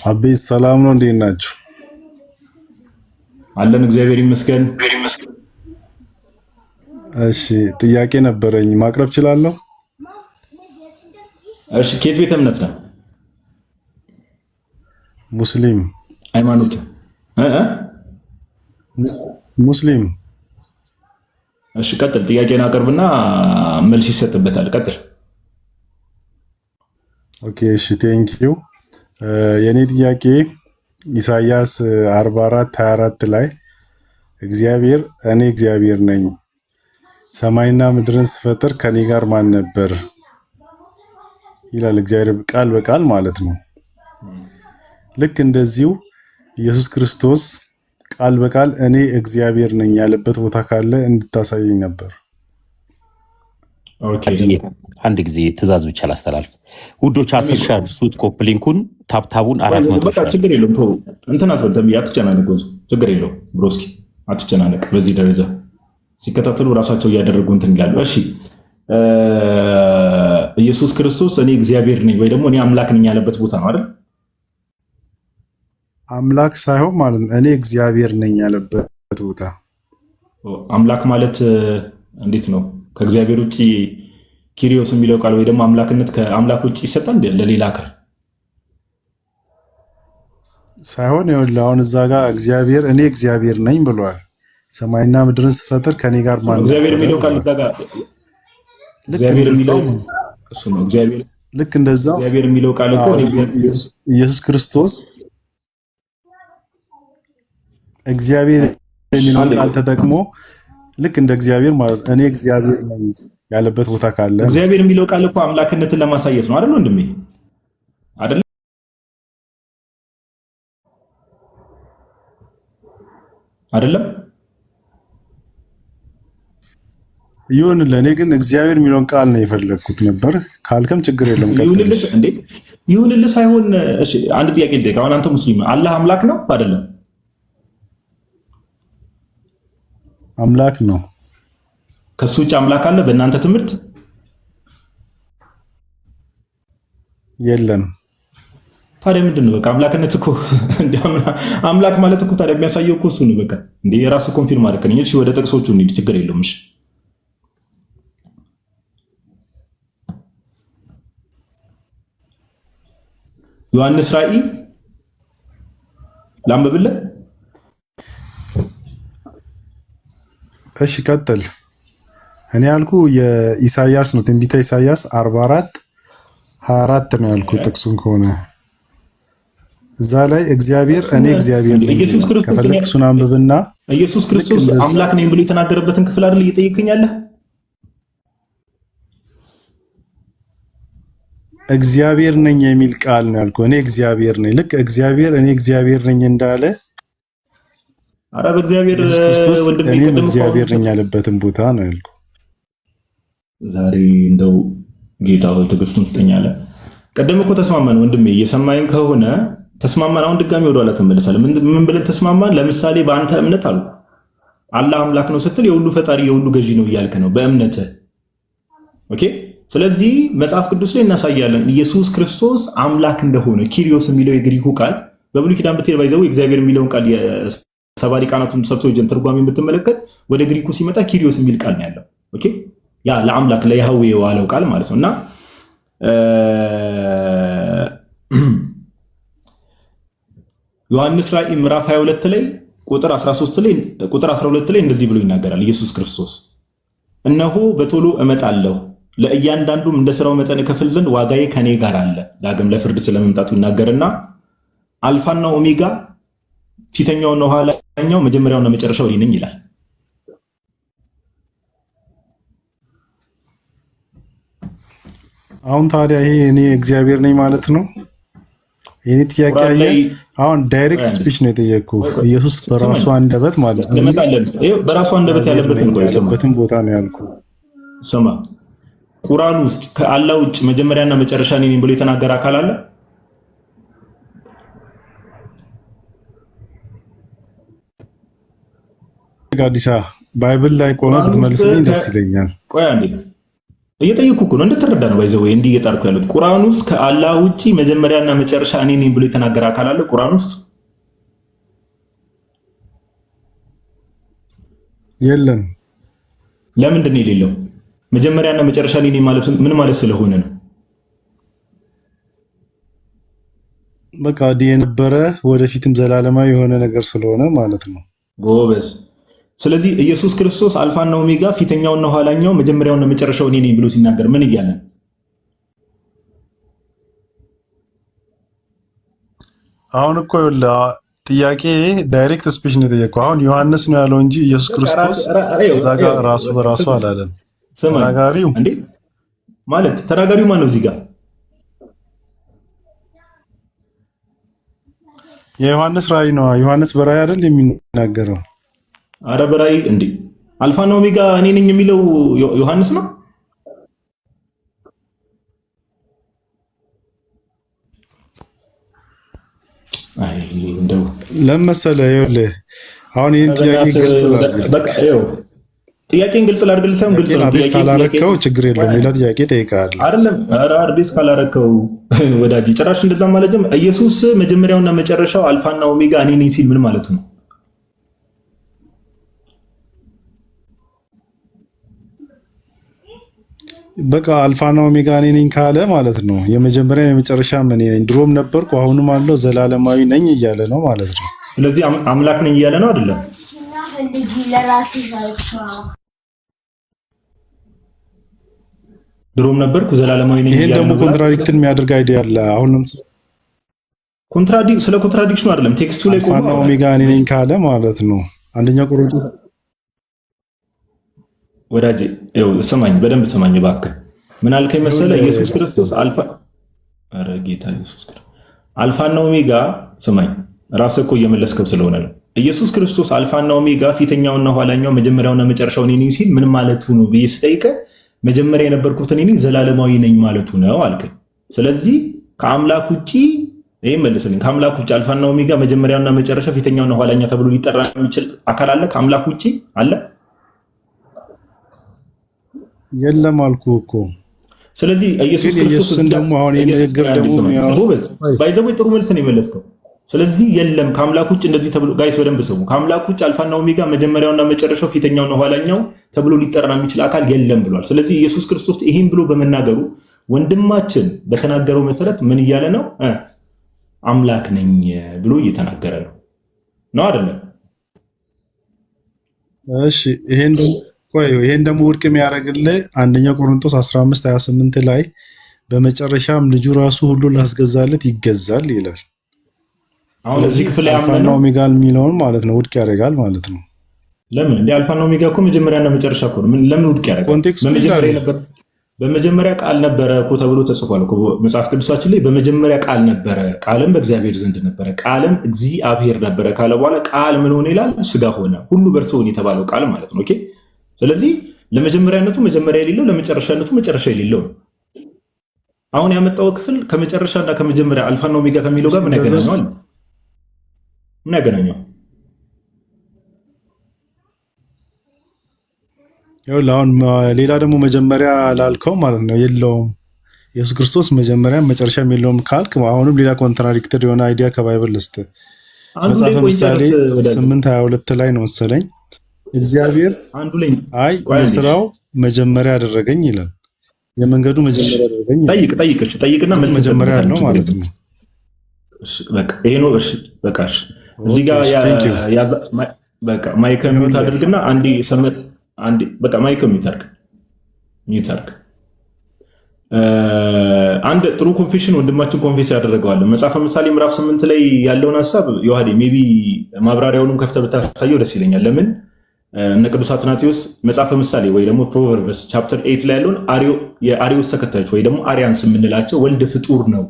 አቤ ሰላም ነው እንዴት ናችሁ አለን እግዚአብሔር ይመስገን እሺ ጥያቄ ነበረኝ ማቅረብ እችላለሁ እሺ ከየት ቤተ እምነት ነው ሙስሊም ሃይማኖት ሙስሊም እሺ ቀጥል ጥያቄን አቅርብና መልስ ይሰጥበታል ቀጥል ኦኬ እሺ ቴንኪው የኔ ጥያቄ ኢሳይያስ 44:24 ላይ እግዚአብሔር እኔ እግዚአብሔር ነኝ ሰማይና ምድርን ስፈጥር ከኔ ጋር ማን ነበር ይላል እግዚአብሔር ቃል በቃል ማለት ነው ልክ እንደዚሁ ኢየሱስ ክርስቶስ ቃል በቃል እኔ እግዚአብሔር ነኝ ያለበት ቦታ ካለ እንድታሳየኝ ነበር ኦኬ አንድ ጊዜ ትእዛዝ ብቻ ላስተላልፍ ውዶች 10 ሺህ ሱት ኮፕሊንኩን ታብታቡን 400 በቃ ችግር የለውም ተው እንትን አትበል አትጨናነቅ ችግር የለውም ብሮስኪ አትጨናነቅ በዚህ ደረጃ ሲከታተሉ ራሳቸው እያደረጉ እንትን ይላሉ እሺ ኢየሱስ ክርስቶስ እኔ እግዚአብሔር ነኝ ወይ ደግሞ እኔ አምላክ ነኝ ያለበት ቦታ ነው አይደል አምላክ ሳይሆን ማለት እኔ እግዚአብሔር ነኝ ያለበት ቦታ አምላክ ማለት እንዴት ነው ከእግዚአብሔር ውጪ ኪሪዮስ የሚለው ቃል ወይ ደግሞ አምላክነት ከአምላክ ውጪ ይሰጣል ለሌላ አካል ሳይሆን ይኸውልህ አሁን እዛ ጋር እግዚአብሔር እኔ እግዚአብሔር ነኝ ብሏል ሰማይና ምድርን ስፈጥር ከኔ ጋር ማን እግዚአብሔር የሚለው ቃል እዛ ጋር እግዚአብሔር የሚለው እሱ ነው እግዚአብሔር ልክ እንደዛው እግዚአብሔር የሚለው ቃል እኮ ኢየሱስ ክርስቶስ እግዚአብሔር የሚለው ቃል ተጠቅሞ ልክ እንደ እግዚአብሔር ማለት እኔ እግዚአብሔር ነኝ ያለበት ቦታ ካለ እግዚአብሔር የሚለው ቃል እኮ አምላክነትን ለማሳየት ነው አይደል ወንድሜ አይደል አይደለም ይሁን ለኔ ግን እግዚአብሔር የሚለውን ቃል ነው የፈለኩት ነበር ካልከም ችግር የለም ይሁንልህ እንዴ ይሁንልህ ሳይሆን እሺ አንድ ጥያቄ ልጠይቅ አሁን አንተ ሙስሊም አላህ አምላክ ነው አይደለም አምላክ ነው ከሱ ውጭ አምላክ አለ በእናንተ ትምህርት የለም ታዲያ ምንድነው በቃ አምላክነት እኮ አምላክ ማለት እኮ ታዲያ የሚያሳየው እኮ እሱ ነው በቃ እንዴ የራስ ኮንፊርም አድርገኝ እሺ ወደ ጥቅሶቹ እንሂድ ችግር የለውም እሺ ዮሐንስ ራእይ ላንብብልህ እሺ ቀጥል እኔ ያልኩ የኢሳይያስ ነው ትንቢተ ኢሳይያስ 44:24 ነው ያልኩ ጥቅሱን ከሆነ እዛ ላይ እግዚአብሔር እኔ እግዚአብሔር ነኝ ከፈለክ እሱን አንብብና ኢየሱስ ክርስቶስ አምላክ ነኝ ብሎ የተናገረበትን ክፍል አይደል እየጠየቀኝ ያለህ እግዚአብሔር ነኝ የሚል ቃል ነው ያልኩ እኔ እግዚአብሔር ነኝ ልክ እግዚአብሔር እኔ እግዚአብሔር ነኝ እንዳለ አረ በእግዚአብሔር ወንድሜ እኔ እግዚአብሔር ነኝ ያለበትን ቦታ ነው ያልኩ ዛሬ እንደው ጌታው ትዕግስቱን ስጠኛለ ቀደም እኮ ተስማማን ወንድሜ እየሰማኸኝ ከሆነ ተስማማን አሁን ድጋሚ ወደ ኋላ ተመለሳለን ምን ብለን ተስማማን ለምሳሌ በአንተ እምነት አሉ አላህ አምላክ ነው ስትል የሁሉ ፈጣሪ የሁሉ ገዢ ነው እያልክ ነው በእምነትህ ኦኬ ስለዚህ መጽሐፍ ቅዱስ ላይ እናሳያለን ኢየሱስ ክርስቶስ አምላክ እንደሆነ። ኪሪዮስ የሚለው የግሪኩ ቃል በብሉይ ኪዳን ብትሄድ ባይዘው እግዚአብሔር የሚለውን ቃል የሰባ ሊቃናቱን ሰብስበው ትርጓሜ የምትመለከት ወደ ግሪኩ ሲመጣ ኪሪዮስ የሚል ቃል ነው ያለው። ኦኬ ያ ለአምላክ ለያህዌ የዋለው ቃል ማለት ነው። እና ዮሐንስ ራእይ ምዕራፍ 22 ላይ ቁጥር 12 ላይ እንደዚህ ብሎ ይናገራል ኢየሱስ ክርስቶስ እነሆ በቶሎ እመጣለሁ ለእያንዳንዱም እንደ ስራው መጠን እከፍል ዘንድ ዋጋዬ ከኔ ጋር አለ። ዳግም ለፍርድ ስለመምጣቱ ይናገርና አልፋና ኦሜጋ ፊተኛውና ኋላኛው መጀመሪያውና መጨረሻው እኔ ነኝ ይላል። አሁን ታዲያ ይሄ እኔ እግዚአብሔር ነኝ ማለት ነው? የኔ ጥያቄ አሁን ዳይሬክት ስፒች ነው የጠየቅኩ። ኢየሱስ በራሱ አንደበት ማለት ነው በራሱ አንደበት ያለበትን ቦታ ነው ያልኩ። ስማ ቁርአን ውስጥ ከአላህ ውጭ መጀመሪያና መጨረሻ ነኝ ብሎ የተናገረ አካል አለ? ጋዲሳ ባይብል ላይ ቆመ ብትመልስልኝ ደስ ይለኛል። ቆይ አንዴ እየጠየኩ እኮ ነው እንድትረዳ ነው። ባይዘው እንዲህ እየጣርኩ ያሉት ቁርአን ውስጥ ከአላህ ውጪ መጀመሪያና መጨረሻ እኔ ነኝ ብሎ የተናገረ አካል አለ ቁርአን ውስጥ? የለም። ለምንድን ነው የሌለው? መጀመሪያና መጨረሻ እኔ ነኝ ማለት ምን ማለት ስለሆነ ነው? በቃ የነበረ ወደፊትም ዘላለማዊ የሆነ ነገር ስለሆነ ማለት ነው። ጎበዝ። ስለዚህ ኢየሱስ ክርስቶስ አልፋና ኦሜጋ ፊተኛውና ኋላኛው መጀመሪያውና መጨረሻው እኔ ነኝ ብሎ ሲናገር ምን እያለ ነው? አሁን እኮ ጥያቄ ዳይሬክት ስፒች ነው የጠየቀው። አሁን ዮሐንስ ነው ያለው እንጂ ኢየሱስ ክርስቶስ እዛ ጋር ራሱ በራሱ አላለም። ተናጋሪው እንዴ ማለት ተናጋሪው ማን ነው እዚህ ጋር? የዮሐንስ ራእይ ነው። ዮሐንስ በራእይ አይደል የሚናገረው? አረ በራእይ እንዴ አልፋና ኦሜጋ እኔ ነኝ የሚለው ዮሐንስ ነው። አይ እንደው ለመሰለ ይኸውልህ አሁን ይሄን ጥያቄ ግልጽ ላድርግ። በቃ ይኸው ጥያቄን ግልጽ ላድርግልህ። ሳይሆን ግልጽ ነው። ጥያቄ ካላረከው ችግር የለውም። ሌላ ጥያቄ ጠይቃለሁ። አይደለም ኧረ አዲስ ካላረከው ወዳጅ ጭራሽ እንደዛ ማለት ጀመረ። ኢየሱስ መጀመሪያውና መጨረሻው አልፋና ኦሜጋ እኔ ነኝ ሲል ምን ማለት ነው? በቃ አልፋና ኦሜጋ እኔ ነኝ ካለ ማለት ነው የመጀመሪያ የመጨረሻ እኔ ነኝ፣ ድሮም ነበርኩ አሁንም አለው ዘላለማዊ ነኝ እያለ ነው ማለት ነው። ስለዚህ አምላክ ነኝ እያለ ነው አይደለም? ድሮም ነበርኩ ዘላለማዊ ነኝ። ይሄን ደግሞ ኮንትራዲክትን የሚያደርግ አይዲያ አለ። አሁንም ስለ ኮንትራዲክሽኑ አይደለም ቴክስቱ ላይ ቆሞ አልፋና ኦሜጋ እኔ ነኝ ካለ ማለት ነው። አንደኛ ቆሮንቶስ ወዳጄ ይኸው ስማኝ፣ በደንብ ስማኝ እባክህ። ምን አልከኝ መሰለህ? ኢየሱስ ክርስቶስ አልፋ ኧረ ጌታ ኢየሱስ ክርስቶስ አልፋና ኦሜጋ ስማኝ፣ ራስህ እኮ እየመለስከው ስለሆነ ነው። ኢየሱስ ክርስቶስ አልፋና ኦሜጋ ፊተኛውና ኋላኛው መጀመሪያውና መጨረሻው እኔ ነኝ ሲል ምን ማለቱ ነው ብዬ ስጠይቅህ መጀመሪያ የነበርኩት እኔ ነኝ ዘላለማዊ ነኝ ማለቱ ነው አልከኝ። ስለዚህ ከአምላክ ውጪ ይሄን መልስልኝ። ከአምላክ ውጪ አልፋና ኦሜጋ መጀመሪያውና መጨረሻ ፊተኛውና ኋላኛ ተብሎ ሊጠራ የሚችል አካል አለ? ከአምላክ ውጪ አለ? የለም አልኩህ እኮ። ስለዚህ ኢየሱስ ክርስቶስ ደግሞ አሁን የነገር ደግሞ ባይዘው ጥሩ መልስ ነው የመለስከው። ስለዚህ የለም ከአምላክ ውጭ እንደዚህ ተብሎ ጋይስ በደንብ ስሙ። ከአምላክ ውጭ አልፋና ኦሜጋ መጀመሪያውና መጨረሻው ፊተኛውና ኋላኛው ተብሎ ሊጠራ የሚችል አካል የለም ብሏል። ስለዚህ ኢየሱስ ክርስቶስ ይህን ብሎ በመናገሩ ወንድማችን በተናገረው መሰረት ምን እያለ ነው? አምላክ ነኝ ብሎ እየተናገረ ነው አይደለም? እሺ ይሄን ደግሞ ውድቅ የሚያደርግልህ አንደኛ ቆሮንቶስ 15:28 ላይ በመጨረሻም ልጁ ራሱ ሁሉ ላስገዛለት ይገዛል ይላል። አሁን እዚህ ክፍል ላይ አልፋና ኦሜጋ የሚለውን ማለት ነው ውድቅ ያደርጋል ማለት ነው። ለምን እንደ አልፋና ኦሜጋ እኮ መጀመሪያና መጨረሻ እኮ ነው። ለምን ውድቅ ያደርጋል? በመጀመሪያ ቃል ነበረ እኮ ተብሎ ተጽፏል እኮ መጽሐፍ ቅዱሳችን ላይ። በመጀመሪያ ቃል ነበረ፣ ቃልም በእግዚአብሔር ዘንድ ነበረ፣ ቃልም እግዚአብሔር ነበረ ካለ በኋላ ቃል ምን ሆነ ይላል? ስጋ ሆነ፣ ሁሉ በእርሱ ሆነ የተባለው ቃል ማለት ነው። ኦኬ። ስለዚህ ለመጀመሪያነቱ መጀመሪያ የሌለው ለመጨረሻነቱ መጨረሻ የሌለው ነው። አሁን ያመጣው ክፍል ከመጨረሻና ከመጀመሪያ አልፋና ኦሜጋ ከሚለው ጋር ምን ያገናኘዋል? ምን ያገናኘው? ይኸውልህ አሁን ሌላ ደግሞ መጀመሪያ ላልከው ማለት ነው የለውም ኢየሱስ ክርስቶስ መጀመሪያም መጨረሻም የለውም ካልክ አሁንም ሌላ ኮንትራዲክትድ የሆነ አይዲያ ከባይብል ልስጥ መጽሐፈ ምሳሌ 8:22 ላይ ነው መሰለኝ እግዚአብሔር አይ የሥራው መጀመሪያ አደረገኝ ይላል። የመንገዱ መጀመሪያ አደረገኝ ጠይቅና መጀመሪያ ያለው ማለት ነው። እሺ በቃ ይሄ ነው። እሺ በቃ እሺ እዚህ ጋር በቃ ማይክ ሚውት አድርግና አንዴ በቃ ማይክ ሚውት አድርግ። አንድ ጥሩ ኮንፌሽን ወንድማችን ኮንፌስ ያደረገዋል። መጽሐፈ ምሳሌ ምዕራፍ 8 ላይ ያለውን ሐሳብ ዮሐዴ ሜቢ ማብራሪያውንም ከፍተህ ብታሳየው ደስ ይለኛል። ለምን እነ ቅዱስ አትናቴዎስ መጽሐፈ ምሳሌ ወይ ደግሞ ፕሮቨርብስ ቻፕተር 8 ላይ ያለውን የአሪዮስ ተከታዮች ወይ ደግሞ አሪያንስ የምንላቸው ወልድ ፍጡር ነው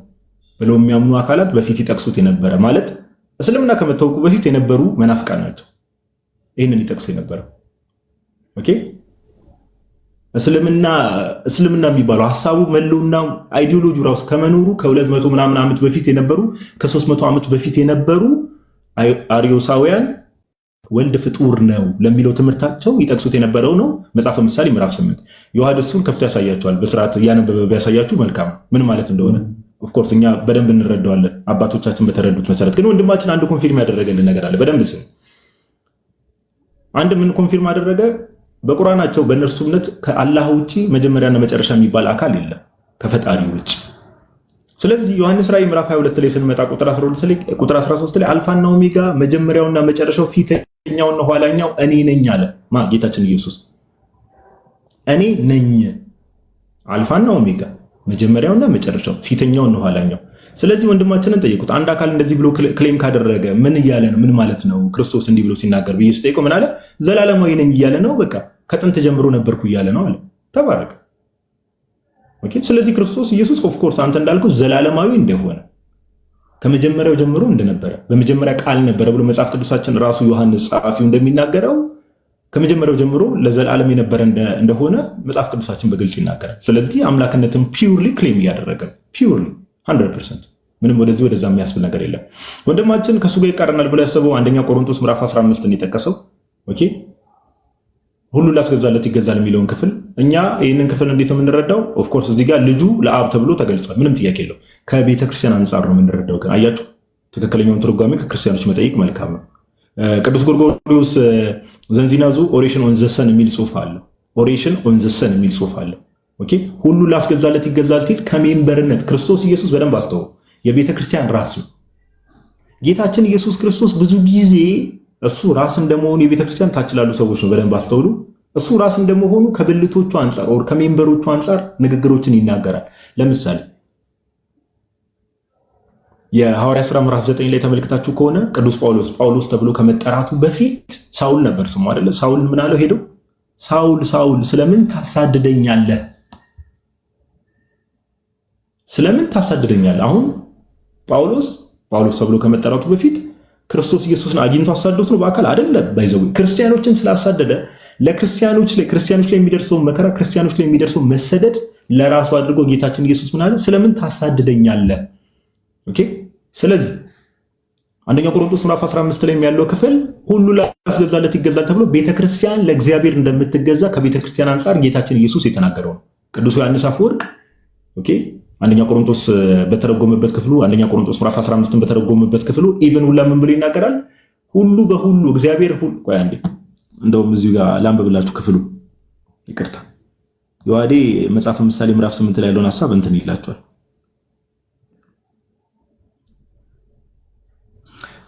ብለው የሚያምኑ አካላት በፊት ይጠቅሱት የነበረ ማለት እስልምና ከመታወቁ በፊት የነበሩ መናፍቃን ናቸው። ይህንን ይጠቅሱ የነበረው ኦኬ እስልምና የሚባለው ሐሳቡ መለውና አይዲዮሎጂው ራሱ ከመኖሩ ከ200 ምናምን ዓመት በፊት የነበሩ ከ300 ዓመት በፊት የነበሩ አሪዮሳውያን ወልድ ፍጡር ነው ለሚለው ትምህርታቸው ይጠቅሱት የነበረው ነው። መጽሐፈ ምሳሌ ምዕራፍ 8 ዮሐንስ እሱን ከፍቶ ያሳያቸዋል። በስርዓት እያነበበ ቢያሳያችሁ መልካም ምን ማለት እንደሆነ ኦፍ ኮርስ እኛ በደንብ እንረዳዋለን አባቶቻችን በተረዱት መሰረት። ግን ወንድማችን አንድ ኮንፊርም ያደረገልን ነገር አለ። በደንብ ስም አንድ ምን ኮንፊርም አደረገ? በቁርአናቸው በእነርሱ እምነት ከአላህ ውጪ መጀመሪያና መጨረሻ የሚባል አካል የለም ከፈጣሪ ውጪ። ስለዚህ ዮሐንስ ራእይ ምዕራፍ 22 ላይ ስንመጣ ቁጥር 13 ላይ አልፋና ኦሜጋ መጀመሪያውና መጨረሻው ፊተኛውና ኋላኛው እኔ ነኝ አለ። ጌታችን ኢየሱስ እኔ ነኝ አልፋና ኦሜጋ መጀመሪያውና መጨረሻው ፊተኛውና ኋላኛው። ስለዚህ ወንድማችንን ጠይቁት። አንድ አካል እንደዚህ ብሎ ክሌም ካደረገ ምን እያለ ነው? ምን ማለት ነው? ክርስቶስ እንዲህ ብሎ ሲናገር ብዬ ስጠይቀው ምን አለ? ዘላለማዊ ነኝ እያለ ነው። በቃ ከጥንት ጀምሮ ነበርኩ እያለ ነው አለ። ተባረክ። ኦኬ። ስለዚህ ክርስቶስ ኢየሱስ ኦፍ ኮርስ አንተ እንዳልከው ዘላለማዊ እንደሆነ ከመጀመሪያው ጀምሮ እንደነበረ በመጀመሪያ ቃል ነበረ ብሎ መጽሐፍ ቅዱሳችን ራሱ ዮሐንስ ጸሐፊው እንደሚናገረው ከመጀመሪያው ጀምሮ ለዘላለም የነበረ እንደሆነ መጽሐፍ ቅዱሳችን በግልጽ ይናገራል። ስለዚህ አምላክነትን ፒውርሊ ክሌም እያደረገ ፒውርሊ 100% ምንም ወደዚህ ወደዛ የሚያስብል ነገር የለም። ወንድማችን ከሱ ጋር ይቃረናል ብሎ ያሰበው አንደኛ ቆሮንቶስ ምዕራፍ 15 ነው የጠቀሰው። ኦኬ ሁሉ ላስገዛለት ይገዛል የሚለውን ክፍል እኛ ይህንን ክፍል እንዴት የምንረዳው? ኦፍ ኮርስ እዚህ ጋር ልጁ ለአብ ተብሎ ተገልጿል። ምንም ጥያቄ የለው። ከቤተ ክርስቲያን አንጻር ነው የምንረዳው። ግን አያችሁ ትክክለኛውን ትርጓሜ ከክርስቲያኖች መጠየቅ መልካም ነው። ቅዱስ ጎርጎርዮስ ዘንዚናዙ ኦሬሽን ኦን ዘ ሰን የሚል ጽሑፍ አለው። ኦሬሽን ኦን ዘ ሰን የሚል ጽሑፍ አለው። ኦኬ ሁሉ ላስገዛለት ይገዛል ሲል ከሜምበርነት ክርስቶስ ኢየሱስ በደንብ አስተው የቤተ ክርስቲያን ራስ ነው። ጌታችን ኢየሱስ ክርስቶስ ብዙ ጊዜ እሱ ራስ እንደመሆኑ የቤተ ክርስቲያን ታች ላሉ ሰዎች ነው በደንብ አስተውሉ። እሱ ራስ እንደመሆኑ ከብልቶቹ አንጻር ወር ከሜምበሮቹ አንጻር ንግግሮችን ይናገራል። ለምሳሌ የሐዋርያ ሥራ ምዕራፍ 9 ላይ ተመልክታችሁ ከሆነ ቅዱስ ጳውሎስ ተብሎ ከመጠራቱ በፊት ሳውል ነበር ስሙ አይደለ? ሳውል ምን አለው? ሄደው ሳውል ስለምን ታሳድደኛለህ? ስለምን ታሳድደኛለህ? አሁን ጳውሎስ ተብሎ ከመጠራቱ በፊት ክርስቶስ ኢየሱስን አግኝቶ አሳድዶት ነው በአካል አይደለም። ባይዘው ክርስቲያኖችን ስላሳደደ ለክርስቲያኖች ላይ የሚደርሰው መከራ፣ ክርስቲያኖች ላይ የሚደርሰው መሰደድ ለራሱ አድርጎ ጌታችን ኢየሱስ ምን አለ? ስለምን ታሳድደኛለህ? ኦኬ። ስለዚህ አንደኛ ቆሮንቶስ ምዕራፍ 15 ላይ ያለው ክፍል ሁሉ ላስገዛለት ይገዛል ተብሎ ቤተክርስቲያን ለእግዚአብሔር እንደምትገዛ ከቤተክርስቲያን አንጻር ጌታችን ኢየሱስ የተናገረው ነው። ቅዱስ ዮሐንስ አፈወርቅ ኦኬ አንደኛ ቆሮንቶስ በተረጎመበት ክፍሉ አንደኛ ቆሮንቶስ ምዕራፍ 15ን በተረጎመበት ክፍሉ ኢቭን ሁላ ምን ብሎ ይናገራል? ሁሉ በሁሉ እግዚአብሔር ሁሉ ቆይ አንዴ እንደውም እዚሁ ጋር ላንብብላችሁ ክፍሉ ይቅርታ። ዮሐዴ መጽሐፈ ምሳሌ ምዕራፍ 8 ላይ ያለውን ሐሳብ እንትን ይላችኋል።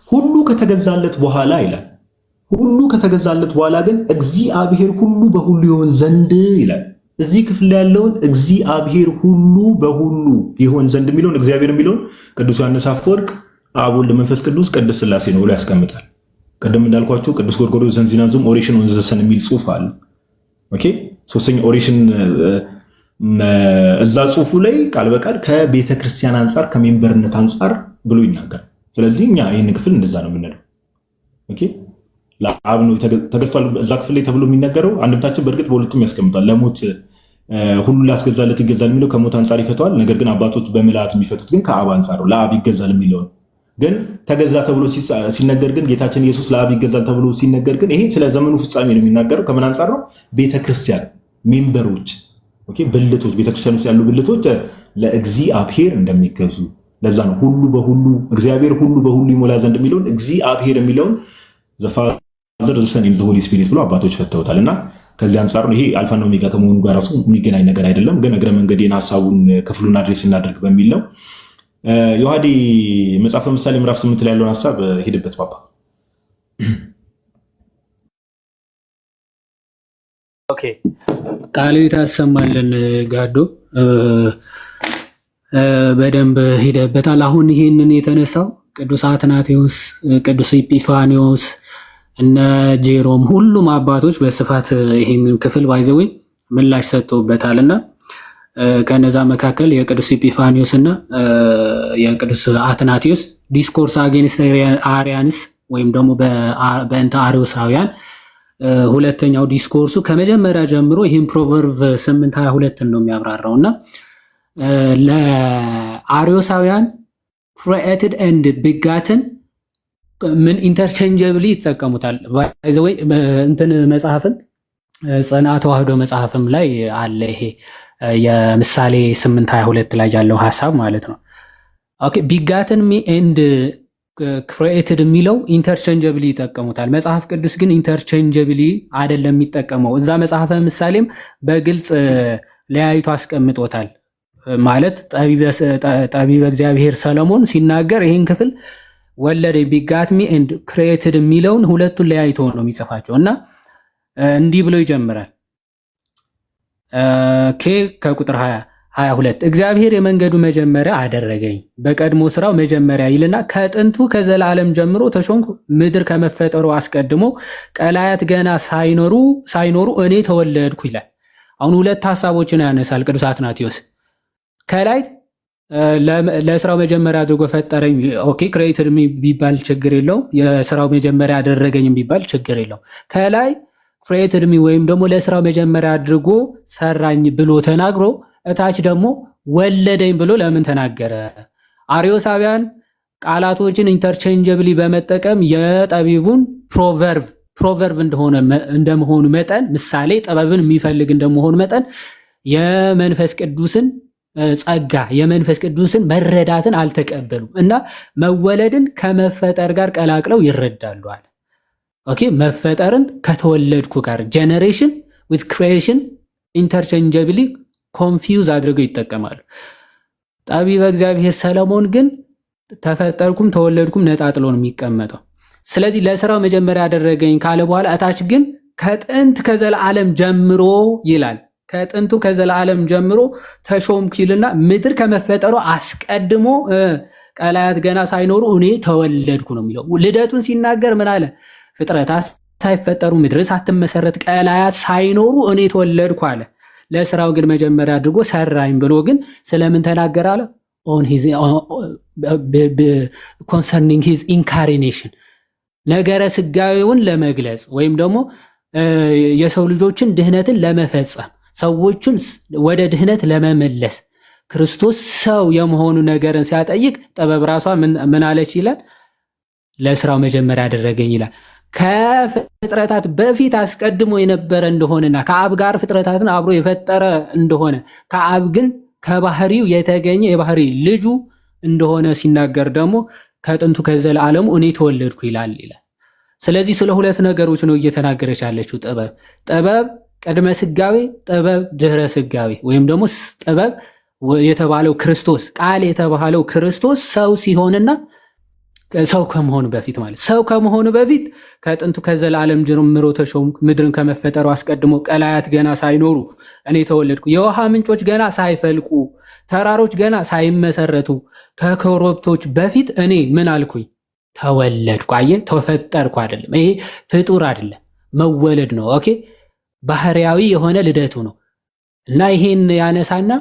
ሁሉ ከተገዛለት በኋላ ይላል። ሁሉ ከተገዛለት በኋላ ግን እግዚአብሔር ሁሉ በሁሉ ይሆን ዘንድ ይላል። እዚህ ክፍል ላይ ያለውን እግዚአብሔር ሁሉ በሁሉ ይሆን ዘንድ የሚለውን እግዚአብሔር የሚለውን ቅዱስ ዮሐንስ አፈወርቅ አብ ወልድ መንፈስ ቅዱስ ቅድስት ሥላሴ ነው ብሎ ያስቀምጣል። ቀደም እንዳልኳችሁ ቅዱስ ጎርጎርዮስ ዘንዚናዙም ኦሬሽን ኦን ዘ ሰን የሚል ጽሑፍ አለ። ኦኬ ሶስተኛ ኦሬሽን እዛ ጽሑፉ ላይ ቃል በቃል ከቤተ ክርስቲያን አንጻር ከሜምበርነት አንጻር ብሎ ይናገራል። ስለዚህ እኛ ይህን ክፍል እንደዛ ነው የምንለው። ኦኬ ለአብ ነው ተገዝቷል እዛ ክፍል ላይ ተብሎ የሚነገረው። አንድምታችን በእርግጥ በሁለቱም ያስቀምጣል። ለሞት ሁሉ ላስገዛለት ይገዛል የሚለው ከሞት አንጻር ይፈተዋል። ነገር ግን አባቶች በምልአት የሚፈቱት ግን ከአብ አንጻር ነው። ለአብ ይገዛል የሚለው ግን ተገዛ ተብሎ ሲነገር ግን ጌታችን ኢየሱስ ለአብ ይገዛል ተብሎ ሲነገር ግን ይሄ ስለ ዘመኑ ፍጻሜ ነው የሚናገረው። ከምን አንጻር ነው? ቤተክርስቲያን ሜምበሮች ብልቶች፣ ቤተክርስቲያን ውስጥ ያሉ ብልቶች ለእግዚአብሔር እንደሚገዙ። ለዛ ነው ሁሉ በሁሉ እግዚአብሔር ሁሉ በሁሉ ይሞላ ዘንድ የሚለውን እግዚአብሔር የሚለውን ዘ ፋዘር ዘ ሰን ኤንድ ዘ ሆሊ ስፒሪት ብሎ አባቶች ፈተውታል። እና ከዚህ አንጻር ነው ይሄ አልፋና ኦሜጋ ከመሆኑ ጋር ራሱ የሚገናኝ ነገር አይደለም። ግን እግረ መንገዴን ሐሳቡን ክፍሉን አድሬስ እናደርግ በሚል ነው። ዮሐዴ መጽሐፈ ምሳሌ ምዕራፍ 8 ላይ ያለውን ሐሳብ ሄድበት ፓፓ። ኦኬ ቃሉ ታሰማለን ጋዶ በደንብ ሄደበታል። አሁን ይሄንን የተነሳው ቅዱስ አትናቴዎስ፣ ቅዱስ ኢጲፋኒዮስ እነ ጄሮም ሁሉም አባቶች በስፋት ይሄንን ክፍል ባይዘው ምላሽ ሰጥተውበታልና ከነዛ መካከል የቅዱስ ኢጲፋኒዮስ እና የቅዱስ አትናቴዎስ ዲስኮርስ አጌንስት አሪያንስ ወይም ደግሞ በእንተ አርዮሳውያን ሁለተኛው ዲስኮርሱ ከመጀመሪያ ጀምሮ ይህን ፕሮቨርብ 8:22 ነው የሚያብራራው እና ለአርዮሳውያን ክሬኤትድ ኤንድ ቢጋትን ምን ኢንተርቼንጀብሊ ይጠቀሙታል። ባይዘወይ እንትን መጽሐፍን ጽንዓ ተዋህዶ መጽሐፍም ላይ አለ ይሄ የምሳሌ 8:22 ላይ ያለው ሐሳብ ማለት ነው። ኦኬ ቢጋትን ሚ ኤንድ ክሬኤትድ የሚለው ኢንተርቼንጀብሊ ይጠቀሙታል። መጽሐፍ ቅዱስ ግን ኢንተርቼንጀብሊ አይደለም የሚጠቀመው። እዛ መጽሐፈ ምሳሌም በግልጽ ለያይቶ አስቀምጦታል። ማለት ጠቢበ እግዚአብሔር ሰለሞን ሲናገር ይህን ክፍል ወለደ ቢጋት ሚ ኤንድ ክሬኤትድ የሚለውን ሁለቱን ለያይቶ ነው የሚጽፋቸው እና እንዲህ ብሎ ይጀምራል። ከቁጥር 22 እግዚአብሔር የመንገዱ መጀመሪያ አደረገኝ በቀድሞ ስራው መጀመሪያ ይልና ከጥንቱ ከዘላለም ጀምሮ ተሾምኩ ምድር ከመፈጠሩ አስቀድሞ ቀላያት ገና ሳይኖሩ እኔ ተወለድኩ ይላል። አሁን ሁለት ሐሳቦችን ያነሳል ቅዱስ አትናቴዎስ። ከላይ ለስራው መጀመሪያ አድርጎ ፈጠረኝ። ኦኬ ክሬኤትድ ቢባል ችግር የለውም። የስራው መጀመሪያ አደረገኝ ቢባል ችግር የለውም። ከላይ ክሬኤትድ ወይም ደግሞ ለስራው መጀመሪያ አድርጎ ሰራኝ ብሎ ተናግሮ እታች ደግሞ ወለደኝ ብሎ ለምን ተናገረ? አርዮሳውያን ቃላቶችን ኢንተርቼንጀብሊ በመጠቀም የጠቢቡን ፕሮቨርብ እንደመሆኑ መጠን ምሳሌ ጥበብን የሚፈልግ እንደመሆኑ መጠን የመንፈስ ቅዱስን ጸጋ የመንፈስ ቅዱስን መረዳትን አልተቀበሉም እና መወለድን ከመፈጠር ጋር ቀላቅለው ይረዳሉ አለ። ኦኬ መፈጠርን ከተወለድኩ ጋር ጄኔሬሽን ዊዝ ክሪኤሽን ኢንተርቼንጀብሊ ኮንፊውዝ አድርገው ይጠቀማሉ። ጠቢበ እግዚአብሔር ሰለሞን ግን ተፈጠርኩም ተወለድኩም ነጣጥሎ ነው የሚቀመጠው። ስለዚህ ለስራው መጀመሪያ ያደረገኝ ካለ በኋላ እታች ግን ከጥንት ከዘላለም ጀምሮ ይላል። ከጥንቱ ከዘላለም ጀምሮ ተሾምኩ ይልና ምድር ከመፈጠሩ አስቀድሞ ቀላያት ገና ሳይኖሩ እኔ ተወለድኩ ነው የሚለው። ልደቱን ሲናገር ምን አለ? ፍጥረታት ሳይፈጠሩ ምድር ሳትመሰረት ቀላያት ሳይኖሩ እኔ ተወለድኩ አለ። ለስራው ግን መጀመሪያ አድርጎ ሰራኝ ብሎ ግን ስለምን ተናገር አለ? ኮንሰርኒንግ ሂዝ ኢንካሪኔሽን ነገረ ስጋዊውን ለመግለጽ ወይም ደግሞ የሰው ልጆችን ድህነትን ለመፈጸም ሰዎችን ወደ ድህነት ለመመለስ ክርስቶስ ሰው የመሆኑ ነገርን ሲያጠይቅ ጥበብ ራሷ ምን አለች ይላል? ለስራው መጀመሪያ አደረገኝ ይላል። ከፍጥረታት በፊት አስቀድሞ የነበረ እንደሆነና ከአብ ጋር ፍጥረታትን አብሮ የፈጠረ እንደሆነ ከአብ ግን ከባህሪው የተገኘ የባህሪ ልጁ እንደሆነ ሲናገር ደግሞ ከጥንቱ ከዘላለሙ እኔ ተወለድኩ ይላል። ስለዚህ ስለ ሁለት ነገሮች ነው እየተናገረች ያለችው ጥበብ ቅድመ ስጋዌ፣ ጥበብ ድህረ ስጋዌ ወይም ደግሞ ጥበብ የተባለው ክርስቶስ ቃል የተባለው ክርስቶስ ሰው ሲሆንና ሰው ከመሆኑ በፊት ማለት ሰው ከመሆኑ በፊት ከጥንቱ ከዘላለም ጀምሮ ተሾምኩ ምድርን ከመፈጠሩ አስቀድሞ ቀላያት ገና ሳይኖሩ እኔ ተወለድኩ የውሃ ምንጮች ገና ሳይፈልቁ ተራሮች ገና ሳይመሰረቱ ከኮረብቶች በፊት እኔ ምን አልኩኝ? ተወለድኩ። አየህ፣ ተፈጠርኩ አይደለም። ይሄ ፍጡር አይደለም፣ መወለድ ነው። ኦኬ ባህሪያዊ የሆነ ልደቱ ነው እና ይሄን ያነሳና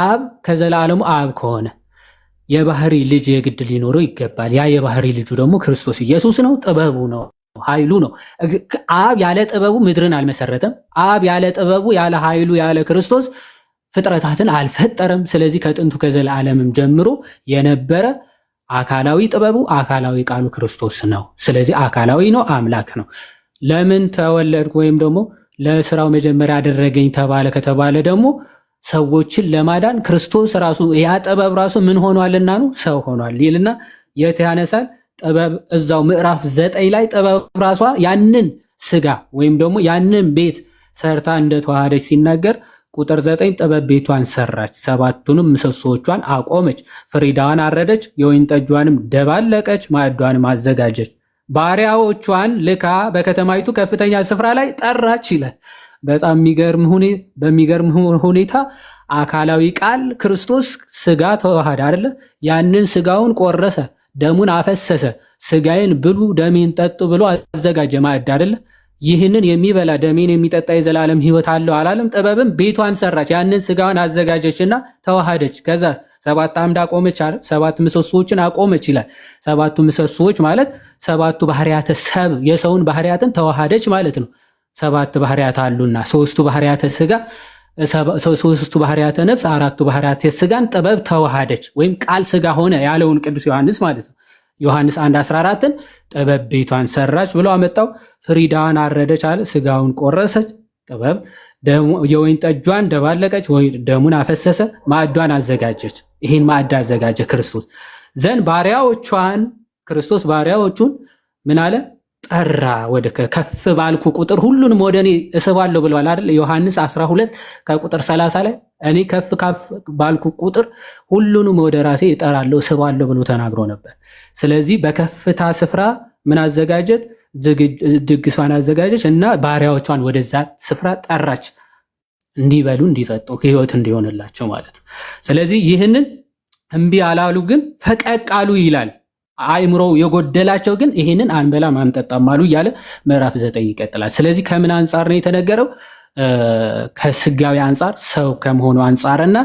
አብ ከዘላለሙ አብ ከሆነ የባህሪ ልጅ የግድ ሊኖረው ይገባል። ያ የባህሪ ልጁ ደግሞ ክርስቶስ ኢየሱስ ነው። ጥበቡ ነው፣ ኃይሉ ነው። አብ ያለ ጥበቡ ምድርን አልመሰረተም። አብ ያለ ጥበቡ ያለ ኃይሉ ያለ ክርስቶስ ፍጥረታትን አልፈጠረም። ስለዚህ ከጥንቱ ከዘላለምም ጀምሮ የነበረ አካላዊ ጥበቡ አካላዊ ቃሉ ክርስቶስ ነው። ስለዚህ አካላዊ ነው፣ አምላክ ነው። ለምን ተወለድኩ ወይም ደግሞ ለስራው መጀመሪያ አደረገኝ ተባለ ከተባለ ደግሞ ሰዎችን ለማዳን ክርስቶስ ራሱ ያ ጥበብ ራሱ ምን ሆኗልና ነው ሰው ሆኗል ይልና የት ያነሳል? ጥበብ እዛው ምዕራፍ 9 ላይ ጥበብ ራሷ ያንን ስጋ ወይም ደግሞ ያንን ቤት ሰርታ እንደተዋሃደች ሲናገር ቁጥር 9 ጥበብ ቤቷን ሰራች፣ ሰባቱንም ምሰሶቿን አቆመች፣ ፍሪዳዋን አረደች፣ የወይን ጠጇንም ደባለቀች፣ ማዕዷንም አዘጋጀች፣ ባሪያዎቿን ልካ በከተማይቱ ከፍተኛ ስፍራ ላይ ጠራች ይላል። በጣም በሚገርም ሁኔታ አካላዊ ቃል ክርስቶስ ስጋ ተዋሃደ አይደለ? ያንን ስጋውን ቆረሰ፣ ደሙን አፈሰሰ፣ ስጋዬን ብሉ ደሜን ጠጡ ብሎ አዘጋጀ ማዕድ አይደለ? ይህንን የሚበላ ደሜን የሚጠጣ የዘላለም ሕይወት አለው አላለም? ጥበብም ቤቷን ሰራች፣ ያንን ስጋውን አዘጋጀችና ተዋሃደች። ከዛ 7 አምድ አቆመች አይደል? 7 ምሰሶዎችን አቆመች ይላል። 7ቱ ምሰሶዎች ማለት 7ቱ ባህሪያተ ሰብ የሰውን ባህሪያትን ተዋሃደች ማለት ነው። 7 ባህሪያት አሉና 3ቱ ባህሪያተ ስጋ፣ 3ቱ ባህሪያተ ነፍስ፣ 4ቱ ባህሪያተ ስጋን ጥበብ ተዋሃደች ወይም ቃል ስጋ ሆነ ያለውን ቅዱስ ዮሐንስ ማለት ነው። ዮሐንስ 1:14ን ጥበብ ቤቷን ሰራች ብሎ አመጣው። ፍሪዳዋን አረደች አለ፣ ስጋውን ቆረሰች። ጥበብ የወይን ጠጇን ደባለቀች፣ ደሙን አፈሰሰ፣ ማዕዷን አዘጋጀች። ይህን ማዕድ አዘጋጀ ክርስቶስ ዘንድ ባሪያዎቿን ክርስቶስ ባሪያዎቹን ምን አለ? ጠራ። ወደ ከፍ ባልኩ ቁጥር ሁሉንም ወደ እኔ እስባለሁ ብለዋል አይደል? ዮሐንስ 12 ከቁጥር 30 ላይ እኔ ከፍ ባልኩ ቁጥር ሁሉንም ወደ ራሴ እጠራለሁ እስባለሁ ብሎ ተናግሮ ነበር። ስለዚህ በከፍታ ስፍራ ምን አዘጋጀት? ድግሷን አዘጋጀች እና ባሪያዎቿን ወደዛ ስፍራ ጠራች፣ እንዲበሉ እንዲጠጡ ሕይወት እንዲሆንላቸው ማለት ነው። ስለዚህ ይህንን እምቢ አላሉ፣ ግን ፈቀቅ አሉ ይላል። አእምሮው የጎደላቸው ግን ይህንን አንበላም አንጠጣም አሉ እያለ ምዕራፍ 9 ይቀጥላል። ስለዚህ ከምን አንጻር ነው የተነገረው? ከስጋዊ አንጻር ሰው ከመሆኑ አንጻርና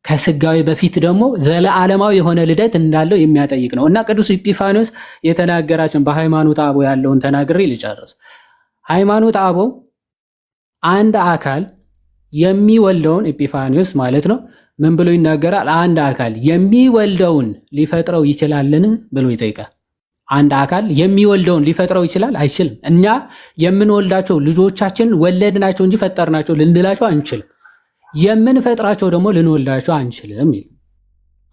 ከስጋዊ በፊት ደግሞ ዘለዓለማዊ የሆነ ልደት እንዳለው የሚያጠይቅ ነው እና ቅዱስ ኢጲፋኒዎስ የተናገራችን በሃይማኖተ አበው ያለውን ተናግሬ ልጨርስ። ሃይማኖተ አበው አንድ አካል የሚወልደውን ኢጲፋኒዎስ ማለት ነው ምን ብሎ ይናገራል? አንድ አካል የሚወልደውን ሊፈጥረው ይችላልን ብሎ ይጠይቃል። አንድ አካል የሚወልደውን ሊፈጥረው ይችላል? አይችልም። እኛ የምንወልዳቸው ልጆቻችን ወለድናቸው እንጂ ፈጠርናቸው ልንላቸው አንችልም። የምንፈጥራቸው ደግሞ ልንወልዳቸው አንችልም።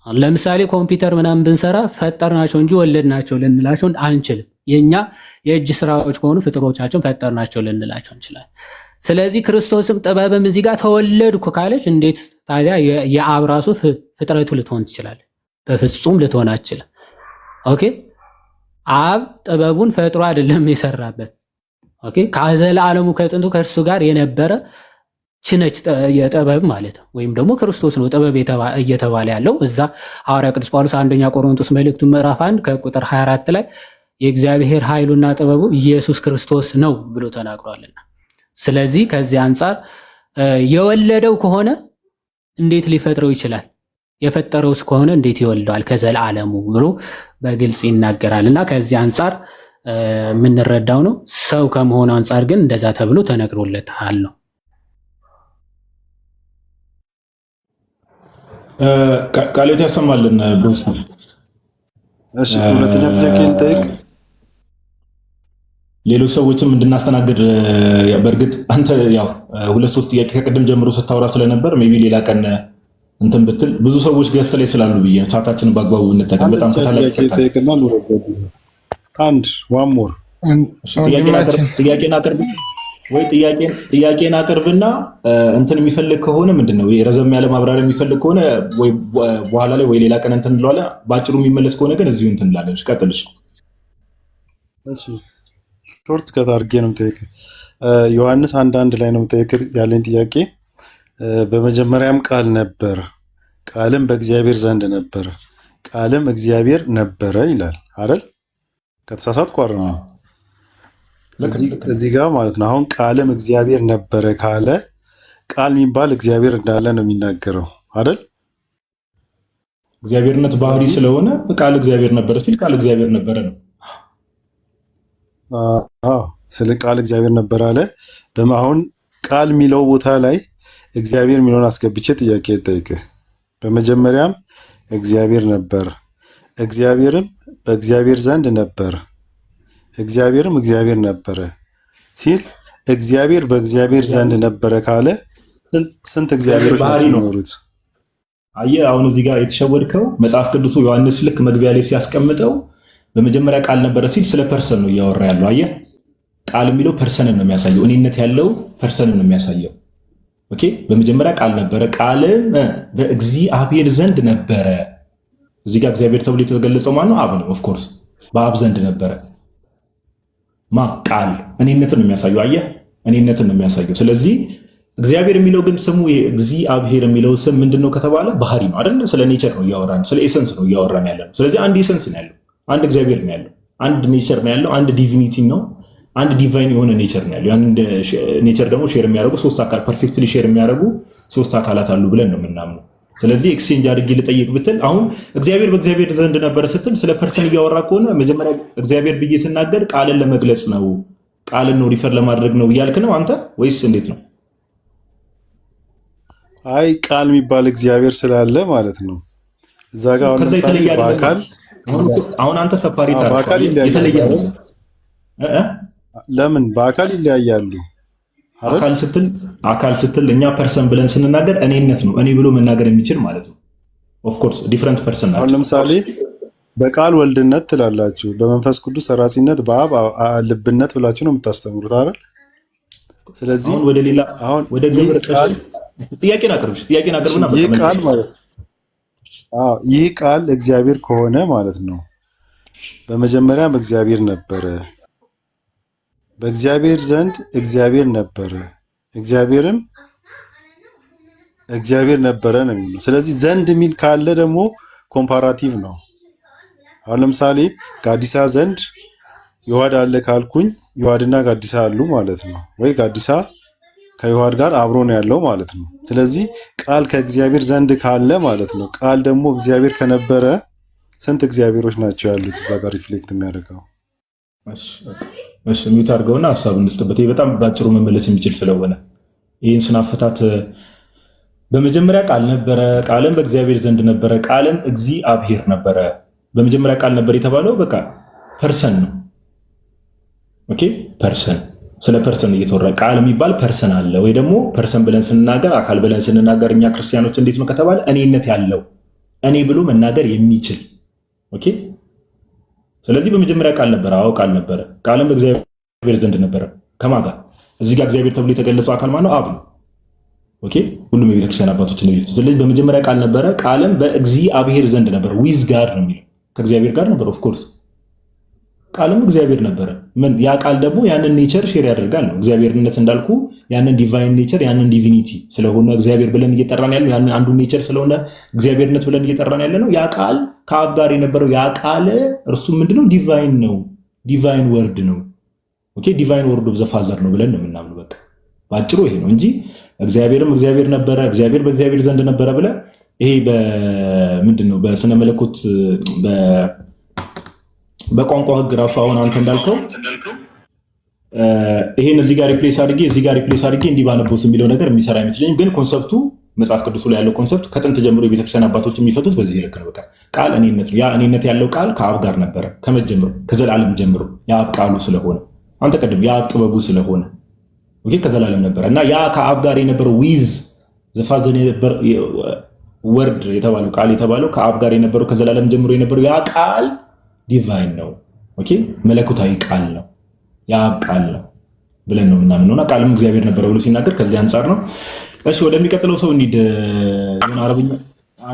ለምሳሌ ኮምፒውተር ምናምን ብንሰራ ፈጠርናቸው እንጂ ወለድናቸው ልንላቸው አንችልም። የኛ የእጅ ስራዎች ከሆኑ ፍጥሮቻችን ፈጠርናቸው ልንላቸው እንችላለን። ስለዚህ ክርስቶስም ጥበብም እዚህ ጋር ተወለድኩ ካለች እንዴት ታዲያ የአብ ራሱ ፍጥረቱ ልትሆን ትችላለች? በፍጹም ልትሆን አትችልም። ኦኬ፣ አብ ጥበቡን ፈጥሮ አይደለም የሰራበት። ኦኬ፣ ከዘላለሙ ከጥንቱ ከእርሱ ጋር የነበረ ችነች የጥበብ ማለት ነው። ወይም ደግሞ ክርስቶስ ነው ጥበብ እየተባለ ያለው እዛ ሐዋርያ ቅዱስ ጳውሎስ አንደኛ ቆሮንቶስ መልእክቱ ምዕራፍ 1 ከቁጥር 24 ላይ የእግዚአብሔር ኃይሉና ጥበቡ ኢየሱስ ክርስቶስ ነው ብሎ ተናግሯልና ስለዚህ ከዚህ አንጻር የወለደው ከሆነ እንዴት ሊፈጥረው ይችላል? የፈጠረውስ ከሆነ እንዴት ይወልደዋል ከዘላለሙ ብሎ በግልጽ ይናገራልና ከዚህ አንጻር የምንረዳው ነው። ሰው ከመሆኑ አንጻር ግን እንደዛ ተብሎ ተነግሮለታል ነው። ቃሌት ያሰማልን ብሩስ። እሺ፣ ሁለተኛ ጥያቄ ልጠይቅ። ሌሎች ሰዎችም እንድናስተናግድ በእርግጥ አንተ ያው 2-3 ጥያቄ ከቅድም ጀምሮ ስታወራ ስለነበር ሜቢ ሌላ ቀን እንትን ብትል ብዙ ሰዎች ገዝተ ላይ ስላሉ ብዬ ነው። ሰዓታችንን በአግባቡ እንጠቀም። በጣም ከታላቅ ጥያቄና አንድ ዋን ሞር ጥያቄን አቅርብ ወይ ጥያቄን አቅርብና እንትን የሚፈልግ ከሆነ ምንድነው ረዘም ያለ ማብራሪያ የሚፈልግ ከሆነ ወይ በኋላ ላይ ወይ ሌላ ቀን እንትን እንለዋለን። ባጭሩ የሚመለስ ከሆነ ግን እዚሁ እንትን እንላለን። ቀጥልሽ። እሺ፣ ሾርት ከት አድርጌ ነው የምጠይቅህ። ዮሐንስ 1:1 ላይ ነው የምጠይቅህ ያለኝ ጥያቄ። በመጀመሪያም ቃል ነበር፣ ቃልም በእግዚአብሔር ዘንድ ነበረ፣ ቃልም እግዚአብሔር ነበረ ይላል አይደል? ከተሳሳትኩ አርም ነው እዚህ ጋር ማለት ነው። አሁን ቃልም እግዚአብሔር ነበረ ካለ ቃል የሚባል እግዚአብሔር እንዳለ ነው የሚናገረው አይደል? እግዚአብሔርነት ባህሪ ስለሆነ ቃል እግዚአብሔር ነበረ ሲል ቃል እግዚአብሔር ነበረ ነው። ስለ ቃል እግዚአብሔር ነበር አለ። አሁን ቃል የሚለው ቦታ ላይ እግዚአብሔር የሚለውን አስገብቼ ጥያቄ ልጠይቅህ። በመጀመሪያም እግዚአብሔር ነበር፣ እግዚአብሔርም በእግዚአብሔር ዘንድ ነበር፣ እግዚአብሔርም እግዚአብሔር ነበረ ሲል እግዚአብሔር በእግዚአብሔር ዘንድ ነበረ ካለ ስንት እግዚአብሔሮች ናቸው የሚኖሩት? አየህ፣ አሁን እዚህ ጋር የተሸወድከው መጽሐፍ ቅዱሱ ዮሐንስ ልክ መግቢያ ላይ ሲያስቀምጠው በመጀመሪያ ቃል ነበረ ሲል ስለ ፐርሰን ነው እያወራ ያለው። አየህ፣ ቃል የሚለው ፐርሰንን ነው የሚያሳየው፣ እኔነት ያለው ፐርሰንን ነው የሚያሳየው። ኦኬ፣ በመጀመሪያ ቃል ነበረ፣ ቃልም በእግዚአብሔር ዘንድ ነበረ። እዚህ ጋር እግዚአብሔር ተብሎ የተገለጸው ማን ነው? አብ ነው። ኦፍ ኮርስ በአብ ዘንድ ነበረ። ቃል እኔነትን ነው የሚያሳየው። አየህ፣ እኔነትን ነው የሚያሳየው። ስለዚህ እግዚአብሔር የሚለው ግን ስሙ እግዚአብሔር የሚለው ስም ምንድነው ከተባለ ባህሪ ነው አይደል? ስለ ኔቸር ነው እያወራን፣ ስለ ኤሰንስ ነው እያወራን ያለው። ስለዚህ አንድ ኤሰንስ ነው ያለው፣ አንድ እግዚአብሔር ነው ያለው፣ አንድ ኔቸር ነው ያለው፣ አንድ ዲቪኒቲ ነው፣ አንድ ዲቫይን የሆነ ኔቸር ነው ያለው። ያን ኔቸር ደግሞ ሼር የሚያደርጉ ሶስት አካል ፐርፌክትሊ ሼር የሚያደርጉ ሶስት አካላት አሉ ብለን ነው የምናምነው። ስለዚህ ኤክስቼንጅ አድርጌ ልጠይቅ ብትል አሁን እግዚአብሔር በእግዚአብሔር ዘንድ ነበረ ስትል ስለ ፐርሰን እያወራ ከሆነ መጀመሪያ እግዚአብሔር ብዬ ስናገር ቃልን ለመግለጽ ነው፣ ቃልን ነው ሪፈር ለማድረግ ነው እያልክ ነው አንተ ወይስ እንዴት ነው? አይ ቃል የሚባል እግዚአብሔር ስላለ ማለት ነው። እዛ ጋር አሁን ለምሳሌ በአካል አሁን አንተ ሰፓሬት በአካል ይለያያሉ። ለምን በአካል ይለያያሉ? አካል ስትል እኛ ፐርሰን ብለን ስንናገር እኔነት ነው፣ እኔ ብሎ መናገር የሚችል ማለት ነው። ኦፍ ኮርስ ዲፈረንት ፐርሰን ናቸው። አሁን ለምሳሌ በቃል ወልድነት ትላላችሁ፣ በመንፈስ ቅዱስ ሰራጺነት፣ በአብ ልብነት ብላችሁ ነው የምታስተምሩት አይደል? ስለዚህ አሁን ወደ ሌላ ወደ ግብር ቃል ጥያቄን አቅርብና ይህ ቃል ማለት ይህ ቃል እግዚአብሔር ከሆነ ማለት ነው በመጀመሪያም እግዚአብሔር ነበረ፣ በእግዚአብሔር ዘንድ እግዚአብሔር ነበረ፣ እግዚአብሔርም እግዚአብሔር ነበረ ነው የሚለው። ስለዚህ ዘንድ የሚል ካለ ደግሞ ኮምፓራቲቭ ነው። አሁን ለምሳሌ ጋዲሳ ዘንድ ዮሐድ አለ ካልኩኝ ዮሐድና ጋዲሳ አሉ ማለት ነው፣ ወይ ጋዲሳ ከዮሐድ ጋር አብሮ ነው ያለው ማለት ነው። ስለዚህ ቃል ከእግዚአብሔር ዘንድ ካለ ማለት ነው፣ ቃል ደግሞ እግዚአብሔር ከነበረ ስንት እግዚአብሔሮች ናቸው ያሉት እዛ ጋር ሪፍሌክት የሚያደርገው? እሺ ሚውት አድርገውና ሐሳብ እንስጥበት። በጣም ባጭሩ መመለስ የሚችል ስለሆነ ይህን ስናፈታት በመጀመሪያ ቃል ነበረ፣ ቃልም በእግዚአብሔር ዘንድ ነበረ፣ ቃልም እግዚአብሔር ነበረ። በመጀመሪያ ቃል ነበር የተባለው በቃ ፐርሰን ነው። ኦኬ ፐርሰን፣ ስለ ፐርሰን እየተወራ ቃል የሚባል ፐርሰን አለ ወይ ደግሞ ፐርሰን ብለን ስንናገር አካል ብለን ስንናገር እኛ ክርስቲያኖች እንዴት ነው ከተባለ እኔነት ያለው እኔ ብሎ መናገር የሚችል ኦኬ። ስለዚህ በመጀመሪያ ቃል ነበረ፣ አዎ ቃል ነበረ፣ ቃልም በእግዚአብሔር ዘንድ ነበረ። ከማን ጋር? እዚህ ጋር እግዚአብሔር ተብሎ የተገለጸው አካል ማነው? አብ ነው። ኦኬ ሁሉም የቤተክርስቲያን አባቶች ነው የሚሉት። ስለዚህ በመጀመሪያ ቃል ነበረ፣ ቃልም በእግዚአብሔር ዘንድ ነበረ። ዊዝ ጋር ነው የሚለው፣ ከእግዚአብሔር ጋር ነበረ። ኦፍ ኮርስ ቃልም እግዚአብሔር ነበረ። ምን ያ ቃል ደግሞ ያንን ኔቸር ሼር ያደርጋል ነው። እግዚአብሔርነት እንዳልኩ ያንን ዲቫይን ኔቸር ያንን ዲቪኒቲ ስለሆነ እግዚአብሔር ብለን እየጠራን ያለው ያንን አንዱ ኔቸር ስለሆነ እግዚአብሔርነት ብለን እየጠራን ያለ ነው። ያ ቃል ከአብ ጋር የነበረው ያ ቃል እርሱ ምንድነው? ዲቫይን ነው፣ ዲቫይን ወርድ ነው። ኦኬ ዲቫይን ወርድ ኦፍ ዘ ፋዘር ነው ብለን ነው የምናምነው። በቃ ባጭሩ ይሄ ነው እንጂ እግዚአብሔርም እግዚአብሔር ነበረ፣ እግዚአብሔር በእግዚአብሔር ዘንድ ነበረ ብለ ይሄ በምንድነው በስነ መለኮት በቋንቋ ህግ ራሱ አሁን አንተ እንዳልከው ይሄን እዚህ ጋር ሪፕሌስ አድርጌ እንዲህ ባነበውስ የሚለው ነገር የሚሰራ አይመስለኝም። ግን ኮንሰፕቱ መጽሐፍ ቅዱስ ላይ ያለው ኮንሰፕት ከጥንት ጀምሮ የቤተክርስቲያን አባቶች የሚፈቱት በዚህ ልክ ነው። በቃ ቃል እኔነት ነው። ያ እኔነት ያለው ቃል ከአብ ጋር ነበረ ከመጀመሩ ከዘላለም ጀምሮ የአብ ቃሉ ስለሆነ አንተ ቀደም የአብ ጥበቡ ስለሆነ ኦኬ ከዘላለም ነበረ እና ያ ከአብ ጋር የነበረው ዊዝ ዘፋዘን የነበረ ወርድ የተባለው ቃል የተባለው ከአብ ጋር የነበረው ከዘላለም ጀምሮ የነበረው ያ ቃል ዲቫይን ነው። ኦኬ መለኮታዊ ቃል ነው፣ የአብ ቃል ነው ብለን ነው የምናምነውና ቃልም እግዚአብሔር ነበረ ብሎ ሲናገር ከዚህ አንጻር ነው። እሺ ወደሚቀጥለው ሰው እንሂድ። አረብኛ